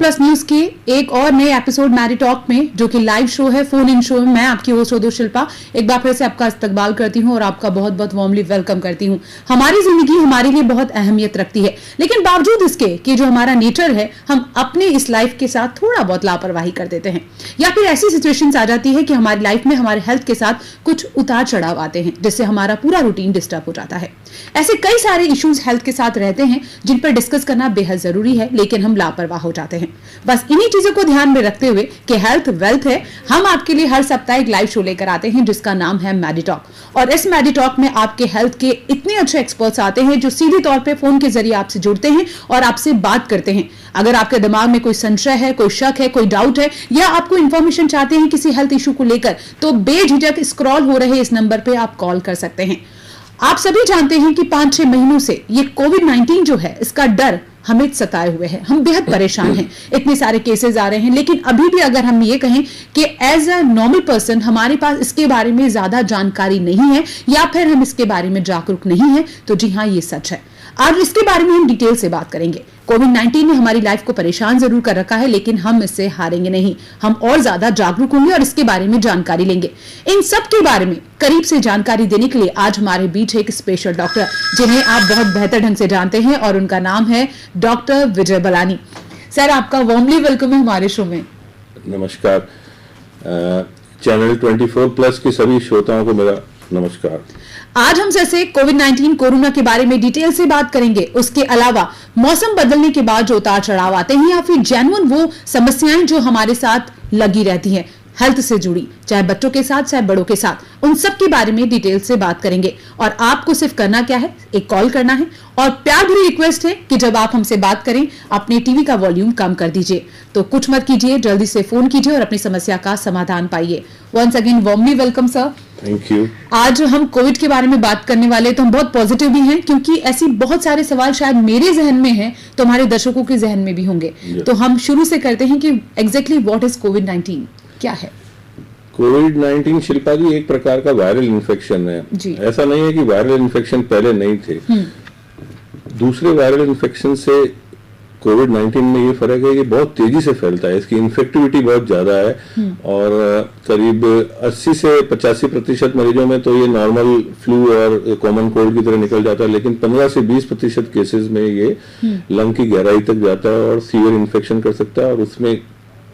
Plus news के एक और नए एपिसोड मैरी टॉक में, जो कि लाइव शो है, फोन इन शो में मैं आपकी होस्ट हूं शिल्पा, एक बार फिर से आपका इस्तकबाल करती हूं और आपका बहुत बहुत वार्मली वेलकम करती हूं। हमारी जिंदगी हमारे लिए बहुत अहमियत रखती है, लेकिन बावजूद इसके कि जो हमारा नेचर है, हम अपने इस लाइफ के साथ थोड़ा बहुत लापरवाही कर देते हैं, या फिर ऐसी सिचुएशंस आ जाती है कि हमारी लाइफ में हमारे हेल्थ के साथ कुछ उतार चढ़ाव आते हैं, जिससे हमारा पूरा रूटीन डिस्टर्ब हो जाता है। ऐसे कई सारे इश्यूज हेल्थ के साथ रहते हैं जिन पर डिस्कस करना बेहद जरूरी है, लेकिन हम लापरवाह हो जाते हैं। बस इन्हीं चीजों को ध्यान में रखते हुए कि हेल्थ वेल्थ है, हम आपके लिए हर सप्ताह एक लाइव शो लेकर आते हैं जिसका नाम है मैडी टॉक। और इस मैडी टॉक में आपके हेल्थ के इतने अच्छे एक्सपर्ट्स आते हैं जो सीधे तौर पे फोन के जरिए आपसे जुड़ते हैं और आपसे बात करते हैं। अगर आपके दिमाग में कोई संशय है, कोई शक है, कोई डाउट है, या आपको इंफॉर्मेशन चाहते हैं किसी हेल्थ इशू को लेकर, तो बेझिझक स्क्रॉल हो रहे इस नंबर पे आप कॉल कर सकते हैं। आप सभी जानते हैं कि 5-6 महीनों से ये कोविड-19 जो है, इसका डर हमें सताए हुए है, हम बेहद परेशान हैं, इतने सारे केसेस आ रहे हैं। लेकिन अभी भी अगर हम ये कहें कि एज अ नॉर्मल पर्सन हमारे पास इसके बारे में ज्यादा जानकारी नहीं है, या फिर हम इसके बारे में जागरूक नहीं है, तो जी हाँ, ये सच है। आज इसके बारे में हम डिटेल से बात करेंगे। कोविड-19 ने हमारी लाइफ को परेशान जरूर कर रखा है, लेकिन हम इससे हारेंगे नहीं, हम और ज्यादा जागरूक होंगे और इसके बारे में जानकारी लेंगे। इन सब के बारे में करीब से जानकारी देने के लिए आज हमारे बीच है एक स्पेशल डॉक्टर, जिन्हें आप बहुत बेहतर ढंग से जानते हैं, और उनका नाम है डॉक्टर विजय बलानी। सर, आपका वार्मली वेलकम है हमारे शो में। नमस्कार। चैनल 24+ के सभी श्रोताओं को मेरा नमस्कार। आज हम जैसे कोविड-19 कोरोना के बारे में डिटेल से बात करेंगे। उसके अलावा मौसम बदलने के बाद जो उतार चढ़ाव आते हैं, या फिर जेन्युइन वो समस्याएं जो हमारे साथ लगी रहती हैं हेल्थ से जुड़ी, चाहे बच्चों के साथ चाहे बड़ों के साथ, उन सब के बारे में डिटेल से बात करेंगे। और आपको सिर्फ करना क्या है, एक कॉल करना है, और प्यार भरी रिक्वेस्ट है कि जब आप हमसे बात करें अपने टीवी का वॉल्यूम कम कर दीजिए। तो कुछ मत कीजिए, जल्दी से फोन कीजिए और अपनी समस्या का समाधान पाइए। Once again warmly welcome sir. Thank you. आज हम कोविड के बारे में बात करने वाले, तो हम बहुत पॉजिटिव भी हैं, क्योंकि ऐसी बहुत सारे सवाल शायद मेरे जहन में हैं तो हमारे दर्शकों के जहन में भी होंगे। तो हम शुरू से करते हैं कि एग्जैक्टली व्हाट इज कोविड-19, क्या है? कोविड-19 शिल्पा जी एक प्रकार का वायरल इन्फेक्शन है। ऐसा नहीं है कि वायरल इन्फेक्शन पहले नहीं थे। दूसरे वायरल इन्फेक्शन से कोविड-19 में ये फर्क है कि बहुत तेजी से फैलता है, इसकी इन्फेक्टिविटी बहुत ज्यादा है, और करीब 80 से 85% मरीजों में तो ये नॉर्मल फ्लू और कॉमन कोल्ड की तरह निकल जाता है, लेकिन 15 से 20% केसेस में ये लंग की गहराई तक जाता है और सीवियर इन्फेक्शन कर सकता है। और उसमें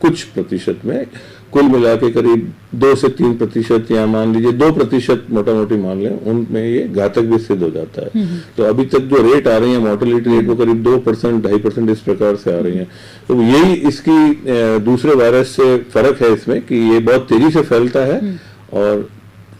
कुछ प्रतिशत में, कुल मिला के करीब 2 से 3%, या मान लीजिए 2% मोटा मोटी मान लें, उनमें ये घातक भी सिद्ध हो जाता है। तो अभी तक जो रेट आ रही है मोर्टेलिटी रेट, वो करीब 2%, 2.5% इस प्रकार से आ रही है। तो यही इसकी दूसरे वायरस से फर्क है इसमें कि ये बहुत तेजी से फैलता है और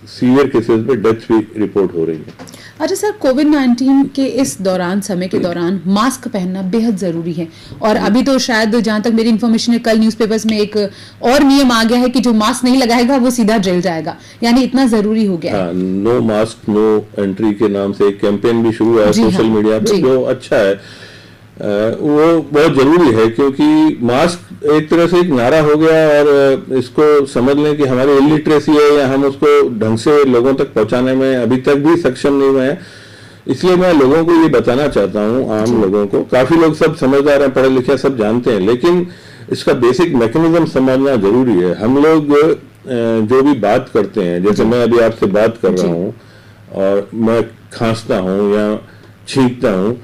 सीवियर केसेस में डेथ भी रिपोर्ट हो रही है। अच्छा सर, कोविड-19 के इस दौरान, समय के दौरान मास्क पहनना बेहद जरूरी है, और अभी तो शायद जहां तक मेरी इन्फॉर्मेशन है, कल न्यूज़पेपर्स में एक और नियम आ गया है कि जो मास्क नहीं लगाएगा वो सीधा जेल जाएगा, यानी इतना जरूरी हो गया है। नो मास्क नो एंट्री के नाम से एक कैंपेन भी शुरू हुआ सोशल मीडिया पे, जो अच्छा है। वो बहुत जरूरी है, क्योंकि मास्क एक तरह से एक नारा हो गया, और इसको समझ लें कि हमारी इलिटरेसी है, या हम उसको ढंग से लोगों तक पहुंचाने में अभी तक भी सक्षम नहीं हुए हैं। इसलिए मैं लोगों को ये बताना चाहता हूं, आम लोगों को, काफी लोग सब समझदार हैं, पढ़े लिखे सब जानते हैं, लेकिन इसका बेसिक मैकेनिज्म समझना जरूरी है। हम लोग जो भी बात करते हैं, जैसे मैं अभी आपसे बात कर रहा हूँ और मैं खांसता हूँ या छींकता हूँ,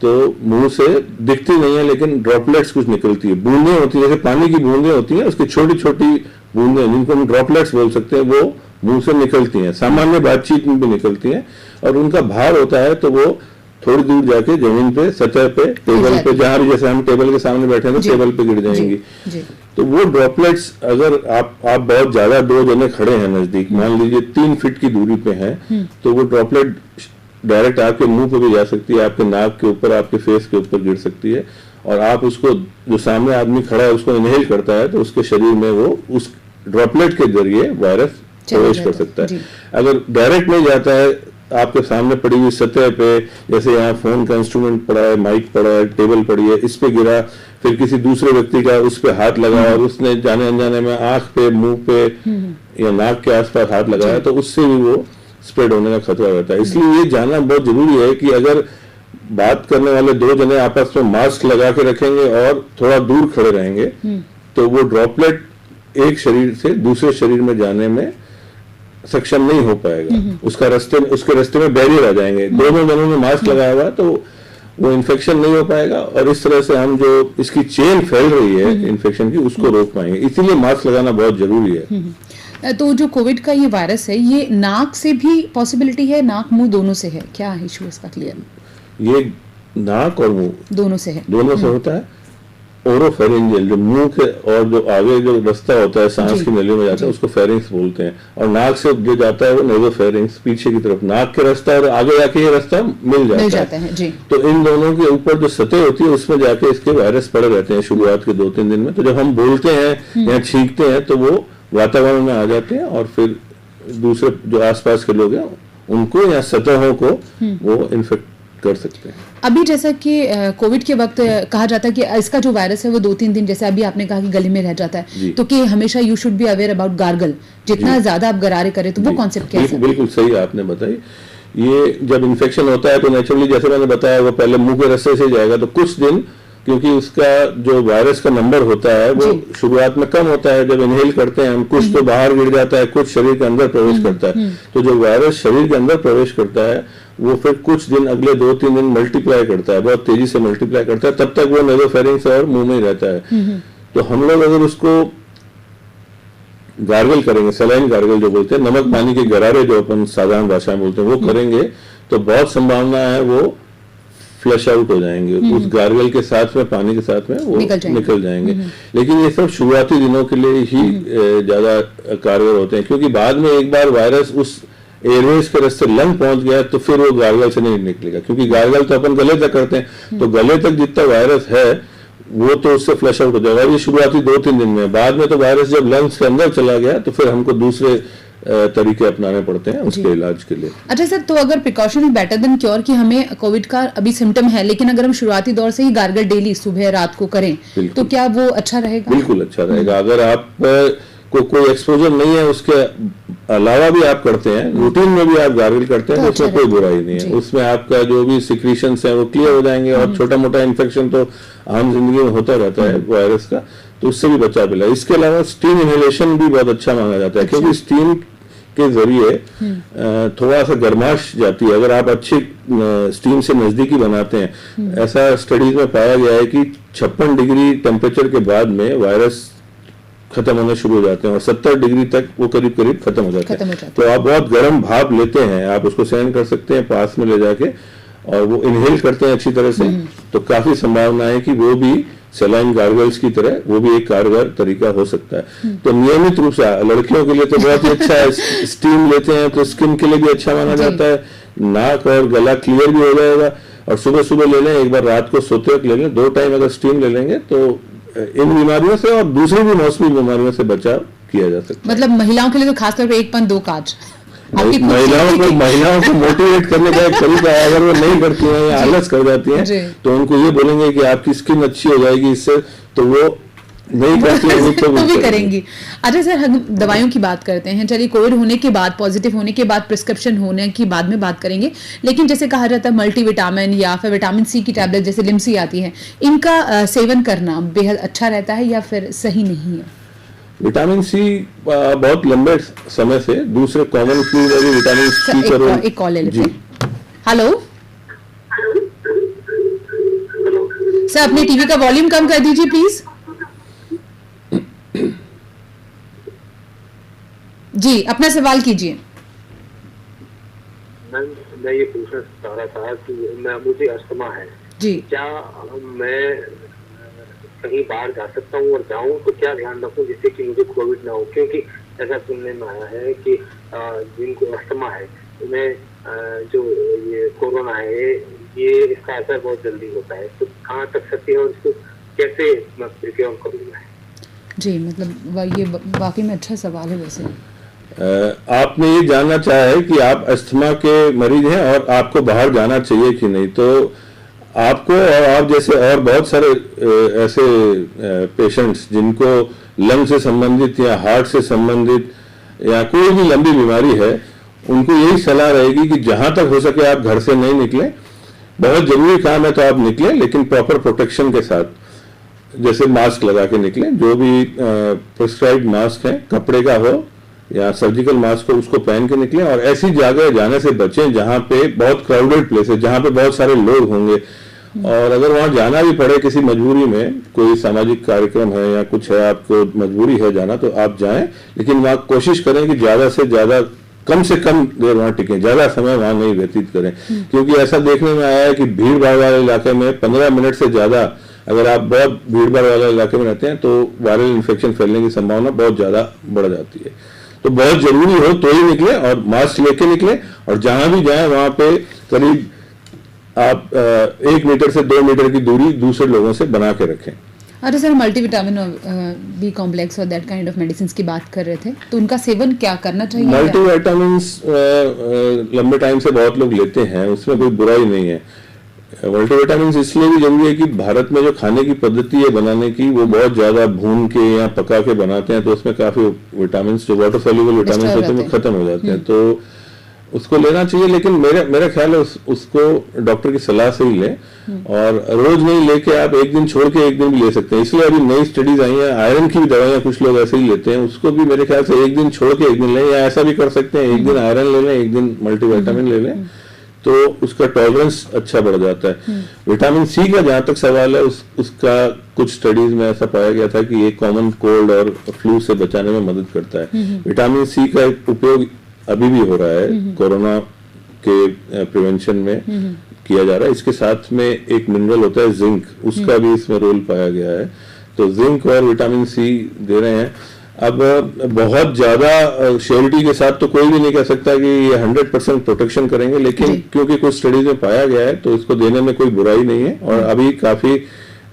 तो मुंह से दिखती नहीं है, लेकिन ड्रॉपलेट्स कुछ निकलती है, बूंदें होती है, जैसे पानी की बूंदें होती हैं, उसकी छोटी छोटी बूंदें, जिनको हम ड्रॉपलेट्स बोल सकते हैं, वो मुंह से निकलती हैं। सामान्य बातचीत में भी निकलती हैं, और उनका भार होता है तो वो थोड़ी दूर जाके जमीन पे, सतह पे, टेबल पे, जहां भी, जैसे हम टेबल के सामने बैठे हैं तो टेबल पे गिर जाएंगी। तो वो ड्रॉपलेट्स, अगर आप बहुत ज्यादा 2 जने खड़े हैं नजदीक, मान लीजिए 3 फीट की दूरी पे हैं, तो वो ड्रॉपलेट डायरेक्ट आपके मुंह पे भी जा सकती है, आपके नाक के ऊपर, आपके फेस के ऊपर गिर सकती है, और आप उसको, जो सामने आदमी खड़ा है उसको इनहेल करता है, तो उसके शरीर में वो उस ड्रॉपलेट के जरिए वायरस प्रवेश कर सकता है। अगर डायरेक्ट नहीं जाता है, आपके सामने पड़ी हुई सतह पे, जैसे यहाँ फोन का इंस्ट्रूमेंट पड़ा है, माइक पड़ा है, टेबल पड़ी है, इस पे गिरा, फिर किसी दूसरे व्यक्ति का उस पे हाथ लगा और उसने जाने अनजाने में आंख पे, मुंह पे या नाक के आसपास हाथ लगाया, तो उससे भी वो स्प्रेड होने का खतरा रहता है। इसलिए ये जानना बहुत जरूरी है कि अगर बात करने वाले दो जने आपस में मास्क लगा के रखेंगे और थोड़ा दूर खड़े रहेंगे तो वो ड्रॉपलेट एक शरीर से दूसरे शरीर में जाने में सक्षम नहीं हो पाएगा। उसके रास्ते में बैरियर आ जाएंगे। दोनों जनों ने मास्क लगाया हुआ तो वो इन्फेक्शन नहीं हो पाएगा और इस तरह से हम जो इसकी चेन फैल रही है इन्फेक्शन की उसको रोक पाएंगे। इसीलिए मास्क लगाना बहुत जरूरी है। तो जो कोविड का ये वायरस है ये नाक से भी पॉसिबिलिटी है, नाक मुंह दोनों से है, क्या है इशू इसका क्लियर? ये नाक और मुंह दोनों से है, दोनों से होता है। ओरोफेरिंजियल जो मुंह के और जो आगे जो रास्ता होता है सांस की नलियों में जाता है उसको फेरिंग्स बोलते हैं और नाक से जो जाता है वो नेजोफेरिंग्स पीछे की तरफ नाक के रास्ता और आगे जाके ये रास्ता मिल जाता है जी। तो इन दोनों के ऊपर जो सतह होती है उसमें जाके इसके वायरस पड़े रहते हैं शुरुआत के 2-3 दिन में। तो जब हम बोलते हैं या छींकते हैं तो वो वातावरण में आ जाते हैं और फिर दूसरे जो आसपास के लोग हैं उनको या सतहों को वो इन्फेक्ट कर सकते हैं। अभी जैसा कि कोविड के वक्त कहा जाता है कि इसका जो वायरस है वो 2-3 दिन, जैसे अभी आपने कहा कि गले में रह जाता है, तो कि हमेशा you should be aware about gargle, जितना ज्यादा आप गरारे करें तो वो कॉन्सेप्ट क्या है? बिल्कुल सही आपने बताई। ये जब इन्फेक्शन होता है तो नेचुरली जैसे मैंने बताया वो पहले मुंह के रास्ते से जाएगा, तो कुछ दिन क्योंकि उसका जो वायरस का नंबर होता है वो शुरुआत में कम होता है, जब इनहेल करते हैं हम कुछ तो बाहर गिर जाता है, कुछ शरीर के अंदर प्रवेश करता है। तो जो वायरस शरीर के अंदर प्रवेश करता है वो फिर कुछ दिन अगले 2-3 दिन मल्टीप्लाई करता है, बहुत तेजी से मल्टीप्लाई करता है, तब तक वो नेजोफेरिंग्स और मुंह में ही रहता है। तो हम लोग अगर उसको गार्गल करेंगे, सलाइन गार्गल जो बोलते हैं, नमक पानी के गरारे जो अपन साधारण भाषा में बोलते हैं, वो करेंगे तो बहुत संभावना है वो फ्लश आउट हो जाएंगे। उस गार्गल के साथ में पानी के साथ में वो निकल जाएंगे। लेकिन ये सब शुरुआती दिनों के लिए ही ज्यादा कारगर होते हैं, क्योंकि बाद में एक बार वायरस उस एयरवेज के रास्ते लंग पहुंच गया तो फिर वो गार्गल से नहीं निकलेगा, क्योंकि गार्गल तो अपन गले तक करते हैं, तो गले तक जितना वायरस है वो तो उससे फ्लश आउट हो जाएगा। ये शुरुआती 2-3 दिन में, बाद में तो वायरस जब लंग्स के अंदर चला गया तो फिर हमको दूसरे तरीके अपनाने पड़ते हैं उसके इलाज के लिए। अच्छा सर, तो अगर precaution is better than cure, कि हमें कोविड का अभी सिम्टम है लेकिन अगर हम शुरुआती दौर से ही गार्गल डेली सुबह रात को करें तो क्या वो अच्छा रहेगा? बिल्कुल अच्छा रहेगा। अगर आप को कोई एक्सपोजर नहीं है उसके अलावा भी आप करते हैं, रूटीन में भी आप गार्गल करते हैं तो उसमें कोई बुराई नहीं है। उसमें आपका जो भी सिक्रीशंस है वो क्लियर हो जाएंगे और छोटा मोटा इन्फेक्शन तो आम जिंदगी में होता रहता है वायरस का, तो उससे भी बचाव मिला। इसके अलावा स्टीम इनहेलेशन भी बहुत अच्छा माना जाता है, क्योंकि स्टीम के जरिए थोड़ा सा गर्माश जाती है। अगर आप अच्छी स्टीम से नजदीकी बनाते हैं, ऐसा स्टडीज में पाया गया है कि 56 डिग्री टेम्परेचर के बाद में वायरस खत्म होने शुरू हो जाते हैं और 70 डिग्री तक वो करीब करीब खत्म हो जाते हैं। तो आप बहुत गर्म भाप लेते हैं, आप उसको सहन कर सकते हैं पास में ले जाके, और वो इनहेल करते हैं अच्छी तरह से, तो काफी संभावना है कि वो भी सलाइन गार्गल्स की तरह वो भी एक कारगर तरीका हो सकता है। तो नियमित रूप से लड़कियों के लिए तो बहुत ही अच्छा है, स्टीम लेते हैं तो स्किन के लिए भी अच्छा माना जाता है, नाक और गला क्लियर भी हो जाएगा। और सुबह सुबह ले लें, एक बार रात को सोते वक्त ले लें, 2 टाइम अगर स्टीम ले लेंगे तो इन बीमारियों से और दूसरी भी मौसमी बीमारियों से बचाव किया जा सकता है। मतलब महिलाओं के लिए तो खासतौर पर 1 पान 2 काज। महिलाओं को मोटिवेट करने का एक तरीका है, अगर वो नहीं करती हैं या आलस कर जाती हैं तो उनको ये बोलेंगे कि आपकी स्किन अच्छी हो जाएगी इससे, तो वो नहीं करती है तो भी करेंगी। अच्छा सर, हम दवाइयों की बात करते हैं। चलिए, कोविड होने के बाद, पॉजिटिव होने के बाद प्रिस्क्रिप्शन होने की बाद में बात करेंगे, लेकिन जैसे कहा जाता है मल्टीविटामिन या फिर विटामिन सी की टैबलेट जैसे लिम्सी आती है, इनका सेवन करना बेहद अच्छा रहता है या फिर सही नहीं है? विटामिन सी बहुत लंबे समय से दूसरे कॉमन फ्लू में भी विटामिन सी का एक कॉल ले लेते हैं। हेलो सर, अपने टीवी का वॉल्यूम कम कर दीजिए प्लीज। जी, अपना सवाल कीजिए। मैं ये पूछना चाह रहा था कि मुझे अस्थमा है जी, क्या मैं कहीं बाहर जा सकता हूँ और जाऊँ तो क्या ध्यान रखूँ जिससे कि मुझे कोविड ना हो? क्योंकि ऐसा सुनने में आया है कि जिनको अस्थमा है उन्हें जो ये कोरोना है ये इसका असर बहुत जल्दी होता है, तो कहाँ तक सत्य है और इसको कैसे मैं प्रिपेयर करूँगा? जी, मतलब ये वाकई में अच्छा सवाल है। वैसे आपने ये जानना चाहा है कि आप अस्थमा के मरीज हैं और आपको बाहर जाना चाहिए कि नहीं, तो आपको और आप जैसे और बहुत सारे ऐसे पेशेंट्स जिनको लंग से संबंधित या हार्ट से संबंधित या कोई भी लंबी बीमारी है, उनको यही सलाह रहेगी कि जहां तक हो सके आप घर से नहीं निकलें, बहुत जरूरी काम है तो आप निकलें, लेकिन प्रॉपर प्रोटेक्शन के साथ, जैसे मास्क लगा के निकलें, जो भी प्रिस्क्राइब्ड मास्क है, कपड़े का हो या सर्जिकल मास्क हो, उसको पहन के निकलें। और ऐसी जगह जाने से बचें जहां पे बहुत क्राउडेड प्लेस है, जहां पे बहुत सारे लोग होंगे। और अगर वहां जाना भी पड़े किसी मजबूरी में, कोई सामाजिक कार्यक्रम है या कुछ है, आपको मजबूरी है जाना, तो आप जाएं, लेकिन वहां कोशिश करें कि ज्यादा से ज्यादा, कम से कम देर वहां टिकें, ज्यादा समय वहां नहीं व्यतीत करें। क्योंकि ऐसा देखने में आया है कि भीड़ भाड़ वाले इलाके में 15 मिनट से ज्यादा अगर आप बहुत भीड़ भाड़ वाले इलाके में रहते हैं तो वायरल इन्फेक्शन फैलने की संभावना बहुत ज्यादा बढ़ जाती है। तो बहुत जरूरी हो तो ही निकले और मास्क लेके निकले, और जहां भी जाएं वहां पे करीब आप 1 मीटर से 2 मीटर की दूरी दूसरे लोगों से बना के रखें। अरे सर, मल्टीविटामिन बी कॉम्प्लेक्स और दैट काइंड ऑफ मेडिसिन की बात कर रहे थे, तो उनका सेवन क्या करना चाहिए? मल्टीविटामिन लंबे टाइम से बहुत लोग लेते हैं, उसमें कोई बुराई नहीं है। मल्टीविटामिन इसलिए भी जरूरी है कि भारत में जो खाने की पद्धति है बनाने की, वो बहुत ज्यादा भून के या पका के बनाते हैं, तो उसमें काफी विटामिन, जो वाटर सोल्यूबल विटामिन होते हैं, वो खत्म हो जाते हैं। तो उसको लेना चाहिए, लेकिन मेरा ख्याल है उसको डॉक्टर की सलाह से ही लें, और रोज नहीं लेके आप एक दिन छोड़ के एक दिन भी ले सकते हैं। इसलिए अभी नई स्टडीज आई हैं, आयरन की भी दवाइयां कुछ लोग ऐसे ही लेते हैं, उसको भी मेरे ख्याल से एक दिन छोड़ के एक दिन लें, या ऐसा भी कर सकते हैं एक दिन आयरन ले लें, एक दिन मल्टीविटामिन ले लें, तो उसका टॉलरेंस अच्छा बढ़ जाता है। विटामिन सी का जहां तक सवाल है, उसका कुछ स्टडीज में ऐसा पाया गया था कि ये कॉमन कोल्ड और फ्लू से बचाने में मदद करता है। विटामिन सी का उपयोग अभी भी हो रहा है, कोरोना के प्रिवेंशन में किया जा रहा है। इसके साथ में एक मिनरल होता है जिंक, उसका भी इसमें रोल पाया गया है। तो जिंक और विटामिन सी दे रहे हैं। अब बहुत ज्यादा श्योरिटी के साथ तो कोई भी नहीं कह सकता कि ये 100% प्रोटेक्शन करेंगे, लेकिन क्योंकि कुछ स्टडीज में पाया गया है तो इसको देने में कोई बुराई नहीं है, और अभी काफी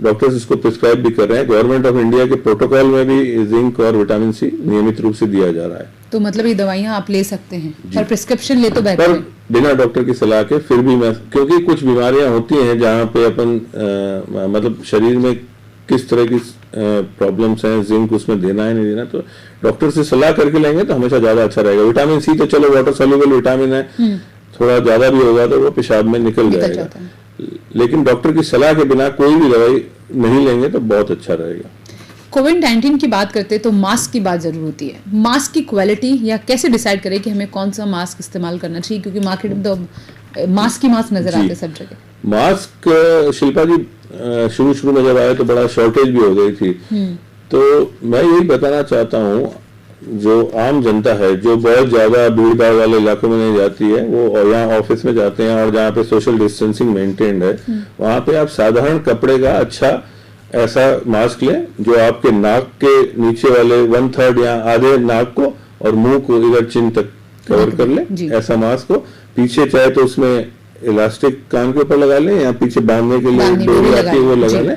डॉक्टर्स इसको प्रिस्क्राइब भी कर रहे हैं। गवर्नमेंट ऑफ इंडिया के प्रोटोकॉल में भी जिंक और विटामिन सी नियमित रूप से दिया जा रहा है। तो मतलब ये दवाइयां आप ले सकते हैं, पर प्रिस्क्रिप्शन ले तो बेहतर है, बिना डॉक्टर की सलाह के। फिर भी मैं, क्योंकि कुछ बीमारियां होती हैं जहां पे अपन मतलब शरीर में किस तरह की प्रॉब्लम्स हैं, जिंक उसमें देना है नहीं देना, तो डॉक्टर से सलाह करके लेंगे तो हमेशा ज्यादा अच्छा रहेगा। विटामिन सी तो चलो वाटर सॉल्युबल विटामिन है, थोड़ा ज्यादा भी होगा तो वो पेशाब में निकल जाएगा, लेकिन डॉक्टर की सलाह के बिना कोई भी दवाई नहीं लेंगे तो बहुत अच्छा रहेगा। कोविड-19 की बात करते हैं तो मास्क की बात जरूर होती है। मास्क की क्वालिटी या कैसे डिसाइड करें कि हमें कौन सा मास्क इस्तेमाल करना चाहिए, क्योंकि मार्केट में तो मास्क ही मास्क नजर आते हैं सब जगह। मास्क शिल्पा जी शुरू में जब आए तो बड़ा शॉर्टेज भी हो गई थी, तो मैं यही बताना चाहता हूँ, जो आम जनता है जो बहुत ज्यादा भीड़ भाड़ वाले इलाकों में नहीं जाती है, वो और यहाँ ऑफिस में जाते हैं और जहाँ पे सोशल डिस्टेंसिंग मेंटेन्ड है, वहां पे आप साधारण कपड़े का अच्छा ऐसा मास्क लें जो आपके नाक के नीचे वाले 1/3 या आधे नाक को और मुंह को इधर चिन तक कवर कर ले। ऐसा मास्क हो, पीछे चाहे तो उसमें इलास्टिक कान के ऊपर लगा लें या पीछे बांधने के लिए डोरी आती है वो लगा लें,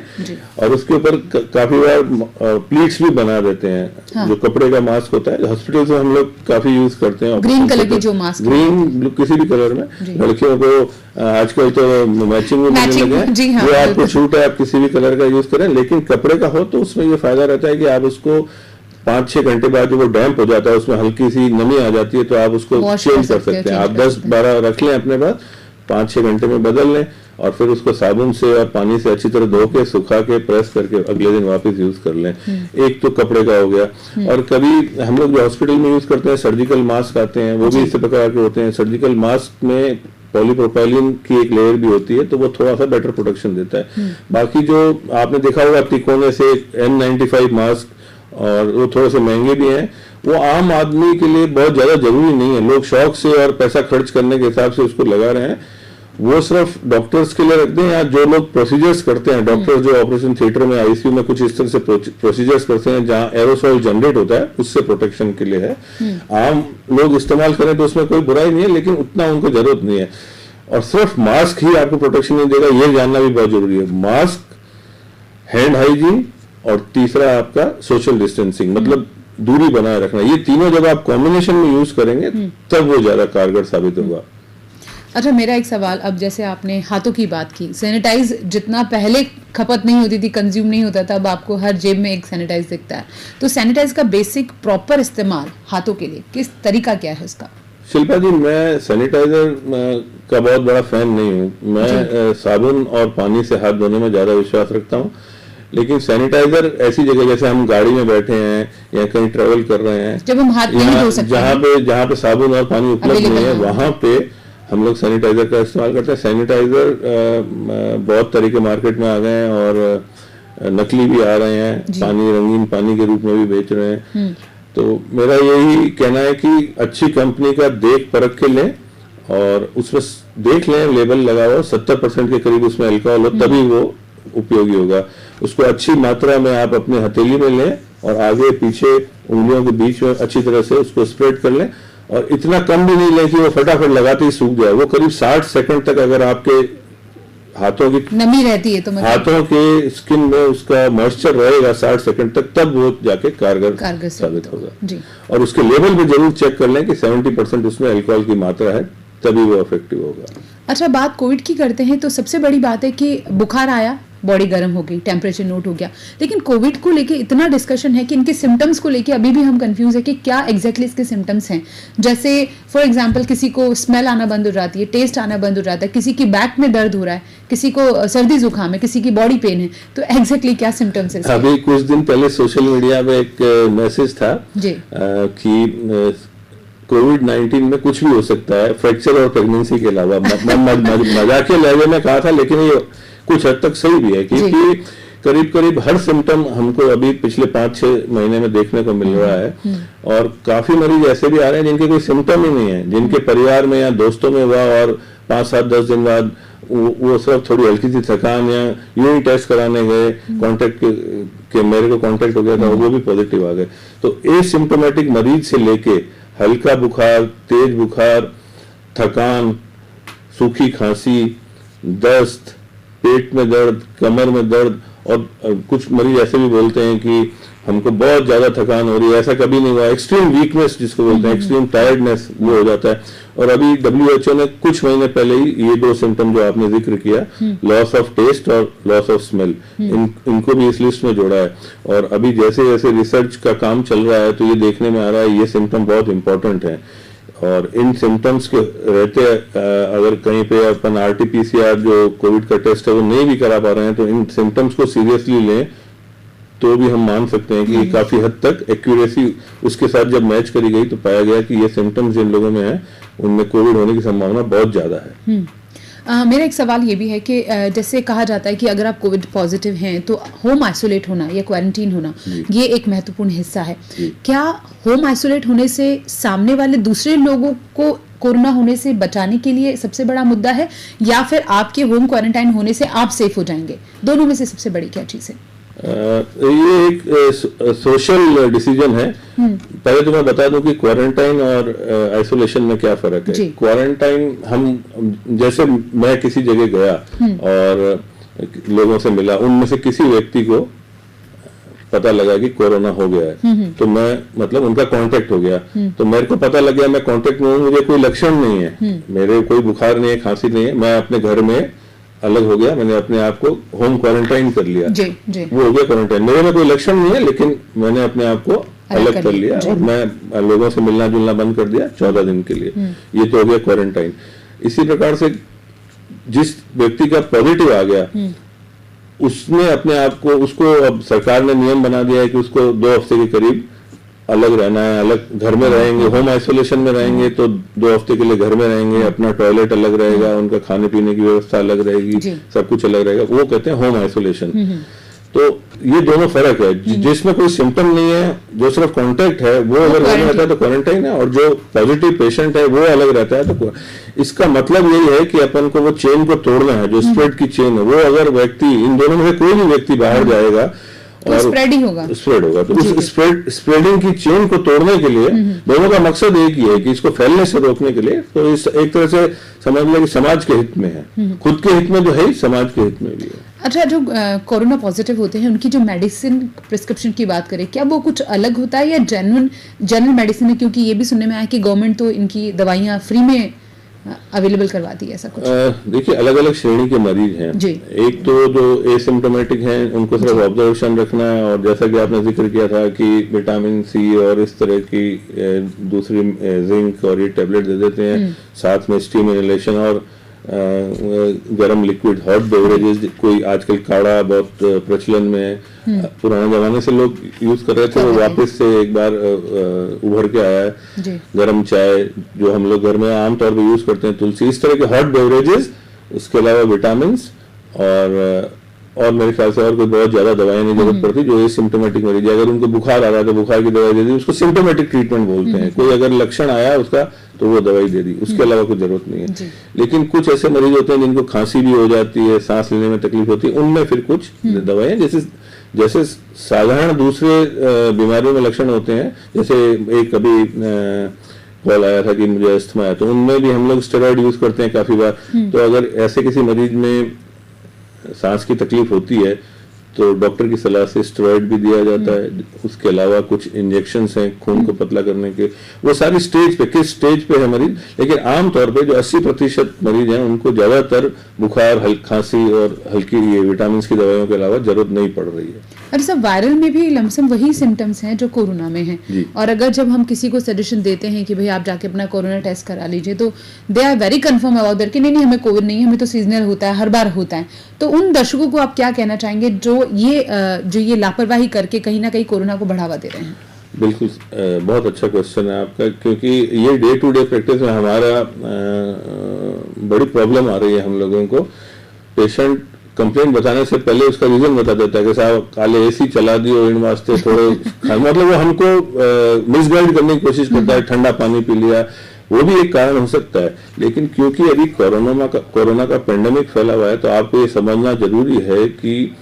और उसके ऊपर काफी बार प्लीट्स भी बना देते हैं। हाँ। जो कपड़े का मास्क होता है हॉस्पिटल से हम लोग काफी यूज करते हैं, ग्रीन कलर के जो मास्क, ग्रीन ब्लू किसी भी कलर में। लड़कियों को आजकल तो मैचिंग में मिलने लगे हैं, वो आपको छूट है, आप किसी भी कलर का यूज करें, लेकिन कपड़े का हो तो उसमें ये फायदा रहता है कि आप उसको 5-6 घंटे बाद जो वो डैम्प हो जाता है, उसमें हल्की सी नमी आ जाती है, तो आप उसको चेंज कर सकते हैं। आप 10-12 रख लें अपने पास, 5-6 घंटे में बदल लें, और फिर उसको साबुन से और पानी से अच्छी तरह धो के सुखा के प्रेस करके अगले दिन वापस यूज कर लें। एक तो कपड़े का हो गया। और कभी हम लोग जो हॉस्पिटल में यूज करते हैं सर्जिकल मास्क आते हैं, वो भी इससे प्रकार के होते हैं। सर्जिकल मास्क में पॉलीप्रोपाइलिन की एक लेयर भी होती है, तो वो थोड़ा सा बेटर प्रोटेक्शन देता है। बाकी जो आपने देखा होगा तिकोने से N95 मास्क, और वो थोड़े से महंगे भी हैं, वो आम आदमी के लिए बहुत ज्यादा जरूरी नहीं है। लोग शौक से और पैसा खर्च करने के हिसाब से उसको लगा रहे हैं। वो सिर्फ डॉक्टर्स के लिए रख दें, या जो लोग प्रोसीजर्स करते हैं, डॉक्टर्स जो ऑपरेशन थिएटर में आईसीयू में कुछ इस तरह से प्रोसीजर्स करते हैं जहां एरोसॉल जनरेट होता है, उससे प्रोटेक्शन के लिए है। आम लोग इस्तेमाल करें तो उसमें कोई बुराई नहीं है, लेकिन उतना उनको जरूरत नहीं है। और सिर्फ मास्क ही आपको प्रोटेक्शन नहीं देगा, ये जानना भी बहुत जरूरी है। मास्क, हैंड हाइजीन, और तीसरा आपका सोशल डिस्टेंसिंग, मतलब दूरी बनाए रखना, ये तीनों जब आप कॉम्बिनेशन में यूज करेंगे तब वो ज्यादा कारगर साबित होगा। अच्छा, मेरा एक सवाल, अब जैसे आपने हाथों की बात की, सैनिटाइज जितना पहले खपत नहीं होती थी, कंज्यूम नहीं होता था, अब आपको हर जेब में एक सैनिटाइज दिखता है, तो सैनिटाइज का बेसिक प्रॉपर इस्तेमाल हाथों के लिए किस तरीका क्या है उसका? शिल्पा जी, मैं सैनिटाइजर का बहुत बड़ा फैन नहीं हूँ। मैं साबुन और पानी से हाथ धोने में ज्यादा विश्वास रखता हूँ, लेकिन सैनिटाइजर ऐसी जगह, जैसे हम गाड़ी में बैठे हैं या कहीं ट्रेवल कर रहे हैं, जब हम हाथ नहीं धो सकते, जहाँ पे साबुन और पानी उपलब्ध नहीं है, वहां पे हम लोग सैनिटाइजर का इस्तेमाल करते हैं। सैनिटाइजर बहुत तरह के मार्केट में आ गए हैं और नकली भी आ रहे हैं, पानी रंगीन पानी के रूप में भी बेच रहे हैं। तो मेरा यही कहना है कि अच्छी कंपनी का देख परख के लें और उसमें देख लें, लेबल लगा हुआ 70% के करीब उसमें अल्कोहल हो, तभी वो उपयोगी होगा। उसको अच्छी मात्रा में आप अपने हथेली में लें और आगे पीछे उंगलियों के बीच में अच्छी तरह से उसको स्प्रेड कर लें, और इतना कम भी नहीं लें कि वो फटाफट लगाते ही सूख जाए। वो करीब 60 सेकंड तक अगर आपके हाथों की नमी रहती है तो हाथों के स्किन में उसका मॉइस्चर रहेगा 60 सेकंड तक, तब वो जाके कारगर साबित होगा। और उसके लेवल पे जरूर चेक कर लें कि 70% उसमें अल्कोहल की मात्रा है, तभी वो इफेक्टिव होगा। अच्छा, बात कोविड की करते हैं तो सबसे बड़ी बात है कि बुखार आया, बॉडी गर्म हो गई, टेम्परेचर नोट हो गया, लेकिन कोविड को लेके इतना डिस्कशन है कि इनके सिम्टम्स को लेके अभी भी हम कंफ्यूज है कि क्या एग्जैक्टली इसके सिम्टम्स हैं। जैसे फॉर एग्जांपल किसी को स्मेल आना बंद हो जाती है, टेस्ट आना बंद हो जाता है, किसी की बैक में दर्द हो रहा है, किसी को सर्दी जुकाम है, किसी की बॉडी पेन है, तो एग्जैक्टली क्या सिम्टम्स है? अभी कुछ दिन पहले सोशल मीडिया में एक मैसेज था कि कोविड-19 में कुछ भी हो सकता है, फ्रैक्चर और प्रेगनेंसी के अलावा। मजाक के लहजे में कहा था, लेकिन ये कुछ हद तक सही भी है, क्योंकि करीब करीब हर सिम्टम हमको अभी पिछले 5-6 महीने में देखने को मिल रहा है। और काफी मरीज ऐसे भी आ रहे हैं जिनके कोई सिम्टम ही नहीं है, जिनके परिवार में या दोस्तों में हुआ और 5-7-10 दिन बाद वो सब थोड़ी हल्की सी थकान या यूं ही टेस्ट कराने गए, कॉन्टेक्ट के मेरे को कॉन्टेक्ट हो गया था, वो भी पॉजिटिव आ गए। तो एसिम्टोमेटिक मरीज से लेके हल्का बुखार, तेज बुखार, थकान, सूखी खांसी, दस्त, पेट में दर्द, कमर में दर्द, और कुछ मरीज ऐसे भी बोलते हैं कि हमको बहुत ज्यादा थकान हो रही है, ऐसा कभी नहीं हुआ। एक्सट्रीम वीकनेस जिसको बोलते हैं, एक्सट्रीम टायर्डनेस, वो हो जाता है। और अभी WHO ने कुछ महीने पहले ही ये 2 सिम्टम जो आपने जिक्र किया, लॉस ऑफ टेस्ट और लॉस ऑफ स्मेल, इनको भी इस लिस्ट में जोड़ा है। और अभी जैसे जैसे रिसर्च का काम चल रहा है तो ये देखने में आ रहा है ये सिम्टम बहुत इंपॉर्टेंट है। और इन सिम्टम्स के रहते अगर कहीं पे अपन RT-PCR जो कोविड का टेस्ट है वो नहीं भी करा पा रहे हैं, तो इन सिम्टम्स को सीरियसली लें, तो भी हम मान सकते हैं कि काफी हद तक एक्यूरेसी उसके साथ जब मैच करी गई तो पाया गया कि ये सिम्टम्स जिन लोगों में है उनमें कोविड होने की संभावना बहुत ज्यादा है। मेरा एक सवाल ये भी है कि जैसे कहा जाता है कि अगर आप कोविड पॉजिटिव हैं तो होम आइसोलेट होना या क्वारंटीन होना ये एक महत्वपूर्ण हिस्सा है। क्या होम आइसोलेट होने से सामने वाले दूसरे लोगों को कोरोना होने से बचाने के लिए सबसे बड़ा मुद्दा है, या फिर आपके होम क्वारंटाइन होने से आप सेफ हो जाएंगे? दोनों में से सबसे बड़ी क्या चीज है? ये एक सोशल डिसीजन है। पहले तो मैं बता दूं कि क्वारंटाइन और आइसोलेशन में क्या फर्क है। क्वारंटाइन हम जैसे मैं किसी जगह गया और लोगों से मिला, उनमें से किसी व्यक्ति को पता लगा कि कोरोना हो गया है, तो मैं मतलब उनका कांटेक्ट हो गया, तो मेरे को पता लग गया मैं कांटेक्ट में हूँ, मुझे कोई लक्षण नहीं है, मेरे कोई बुखार नहीं है, खांसी नहीं है, मैं अपने घर में अलग हो गया, मैंने अपने आप को होम क्वारंटाइन कर लिया, वो हो गया क्वारंटाइन। मेरे में कोई लक्षण नहीं है, लेकिन मैंने अपने आप को अलग कर लिया और मैं लोगों से मिलना जुलना बंद कर दिया 14 दिन के लिए। ये तो हो गया क्वारंटाइन। इसी प्रकार से जिस व्यक्ति का पॉजिटिव आ गया उसने अपने आप को, उसको अब सरकार ने नियम बना दिया है कि उसको 2 हफ्ते के करीब अलग रहना है, अलग घर में रहेंगे, होम आइसोलेशन में रहेंगे तो 2 हफ्ते के लिए घर में रहेंगे, अपना टॉयलेट अलग रहेगा, उनका खाने पीने की व्यवस्था अलग रहेगी, सब कुछ अलग रहेगा, वो कहते हैं होम आइसोलेशन। तो ये दोनों फर्क है। जिसमें कोई सिम्टम नहीं है, जो सिर्फ कांटेक्ट है, वो अगर घर में रहता है तो क्वारंटाइन है, और जो पॉजिटिव पेशेंट है वो अलग रहता है। तो इसका मतलब यही है कि अपन को वो चेन को तोड़ना है, जो स्प्रेड की चेन है, वो अगर व्यक्ति, इन दोनों में से कोई भी व्यक्ति बाहर जाएगा और स्प्रेड होगा, तो उस स्प्रेडिंग की चेन को तोड़ने के लिए दोनों का मकसद एक ही है कि इसको फैलने से रोकने के लिए। तो इस एक तरह से समझ लें कि समाज के हित में है, खुद के हित में तो है ही, समाज के हित में भी है। अच्छा, जो कोरोना पॉजिटिव होते हैं उनकी जो मेडिसिन प्रिस्क्रिप्शन की बात करें, क्या वो कुछ अलग होता है या जनरल मेडिसिन है? क्योंकि ये भी सुनने में आया कि गवर्नमेंट तो इनकी दवाइयाँ फ्री में अवेलेबल करवाती है ऐसा कुछ? देखिए, अलग अलग श्रेणी के मरीज हैं जी। एक तो जो एसिम्प्टोमेटिक हैं उनको सिर्फ ऑब्जर्वेशन रखना है, और जैसा कि आपने जिक्र किया था कि विटामिन सी और इस तरह की दूसरी जिंक और ये टैबलेट दे देते हैं, साथ में स्टीम इनहेलेशन और गर्म लिक्विड हॉट बेवरेजेस, कोई आजकल काढ़ा बहुत प्रचलन में है, पुराने जमाने से लोग यूज कर रहे थे, वो वापस से एक बार उभर के आया है। गर्म चाय जो हम लोग घर में आमतौर पर यूज करते हैं, तुलसी, इस तरह के हॉट बेवरेजेस, उसके अलावा विटामिन और मेरे ख्याल से और कोई बहुत ज्यादा दवाइयां नहीं जरूरत पड़ती। जो एसिम्प्टोमेटिक मरीज है, अगर उनको बुखार आ रहा है तो बुखार की दवाई दे दी, उसको सिम्प्टोमेटिक ट्रीटमेंट बोलते हैं। कोई अगर लक्षण आया उसका तो वो दवाई दे दी, उसके अलावा कुछ जरूरत नहीं है। लेकिन कुछ ऐसे मरीज होते हैं जिनको खांसी भी हो जाती है, सांस लेने में तकलीफ होती है, उनमें फिर कुछ दवाइयां जैसे साधारण दूसरे बीमारियों में लक्षण होते हैं, जैसे एक कभी कॉल आया था कि मुझे अस्थमा है, तो उनमें भी हम लोग स्टेरॉइड यूज करते हैं काफी बार। तो अगर ऐसे किसी मरीज में सांस की तकलीफ होती है तो डॉक्टर की सलाह से स्टेरॉइड भी दिया जाता है। उसके अलावा कुछ इंजेक्शंस हैं खून को पतला करने के, वो सारी स्टेज पे, किस स्टेज पे है मरीज, लेकिन आमतौर पे जो 80% मरीज हैं उनको ज्यादातर बुखार, खांसी और हल्की ये विटामिन की दवाइयों के अलावा जरूरत नहीं पड़ रही है। और सब वायरल में भी लमसम वही सिम्टम्स हैं जो कोरोना में हैं, और अगर जब हम किसी को सजेशन देते हैं कि भाई आप जाके अपना कोरोना टेस्ट करा लीजिए, तो they are very confirm about that कि नहीं हमें कोविड नहीं है, हमें तो सीजनल होता है, हर बार होता है। तो उन दर्शकों को आप क्या कहना चाहेंगे जो ये लापरवाही करके कहीं ना कहीं कोरोना को बढ़ावा दे रहे हैं? बिल्कुल, बहुत अच्छा क्वेश्चन है आपका, क्योंकि ये डे टू डे प्रैक्टिस में हमारा बड़ी प्रॉब्लम आ रही है। हम लोगों को पेशेंट कंप्लेंट बताने से पहले उसका रीजन बता देता है कि साहब काले एसी चला दियो इन वास्ते थोड़े मतलब वो हमको मिसगाइड करने की कोशिश करता है, ठंडा पानी पी लिया, वो भी एक कारण हो सकता है। लेकिन क्योंकि अभी कोरोना का पेंडेमिक फैला हुआ है, तो आपको ये समझना जरूरी है कि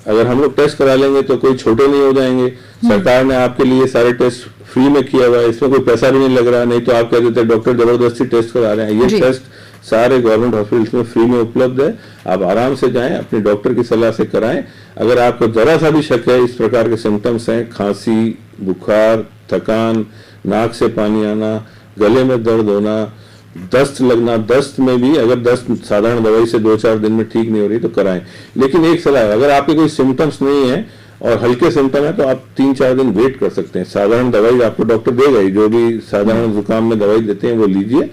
अगर हम लोग टेस्ट करा लेंगे तो कोई छोटे नहीं हो जाएंगे। सरकार ने आपके लिए सारे टेस्ट फ्री में किया हुआ है, इसमें कोई पैसा भी नहीं लग रहा, नहीं तो आप कह देते डॉक्टर जबरदस्ती टेस्ट करा रहे हैं। ये टेस्ट सारे गवर्नमेंट हॉस्पिटल्स में फ्री में उपलब्ध है, आप आराम से जाएं, अपने डॉक्टर की सलाह से कराएं। अगर आपको जरा सा भी शक है, इस प्रकार के सिम्टम्स हैं, खांसी, बुखार, थकान, नाक से पानी आना, गले में दर्द होना, दस्त लगना, दस्त में भी अगर दस्त साधारण दवाई से 2-4 दिन में ठीक नहीं हो रही तो कराएं। लेकिन एक सलाह है, अगर आपके कोई सिम्टम्स नहीं है और हल्के सिम्टम है तो आप 3-4 दिन वेट कर सकते हैं। साधारण दवाई आपको डॉक्टर देगा ही, जो भी साधारण जुकाम में दवाई देते हैं वो लीजिए।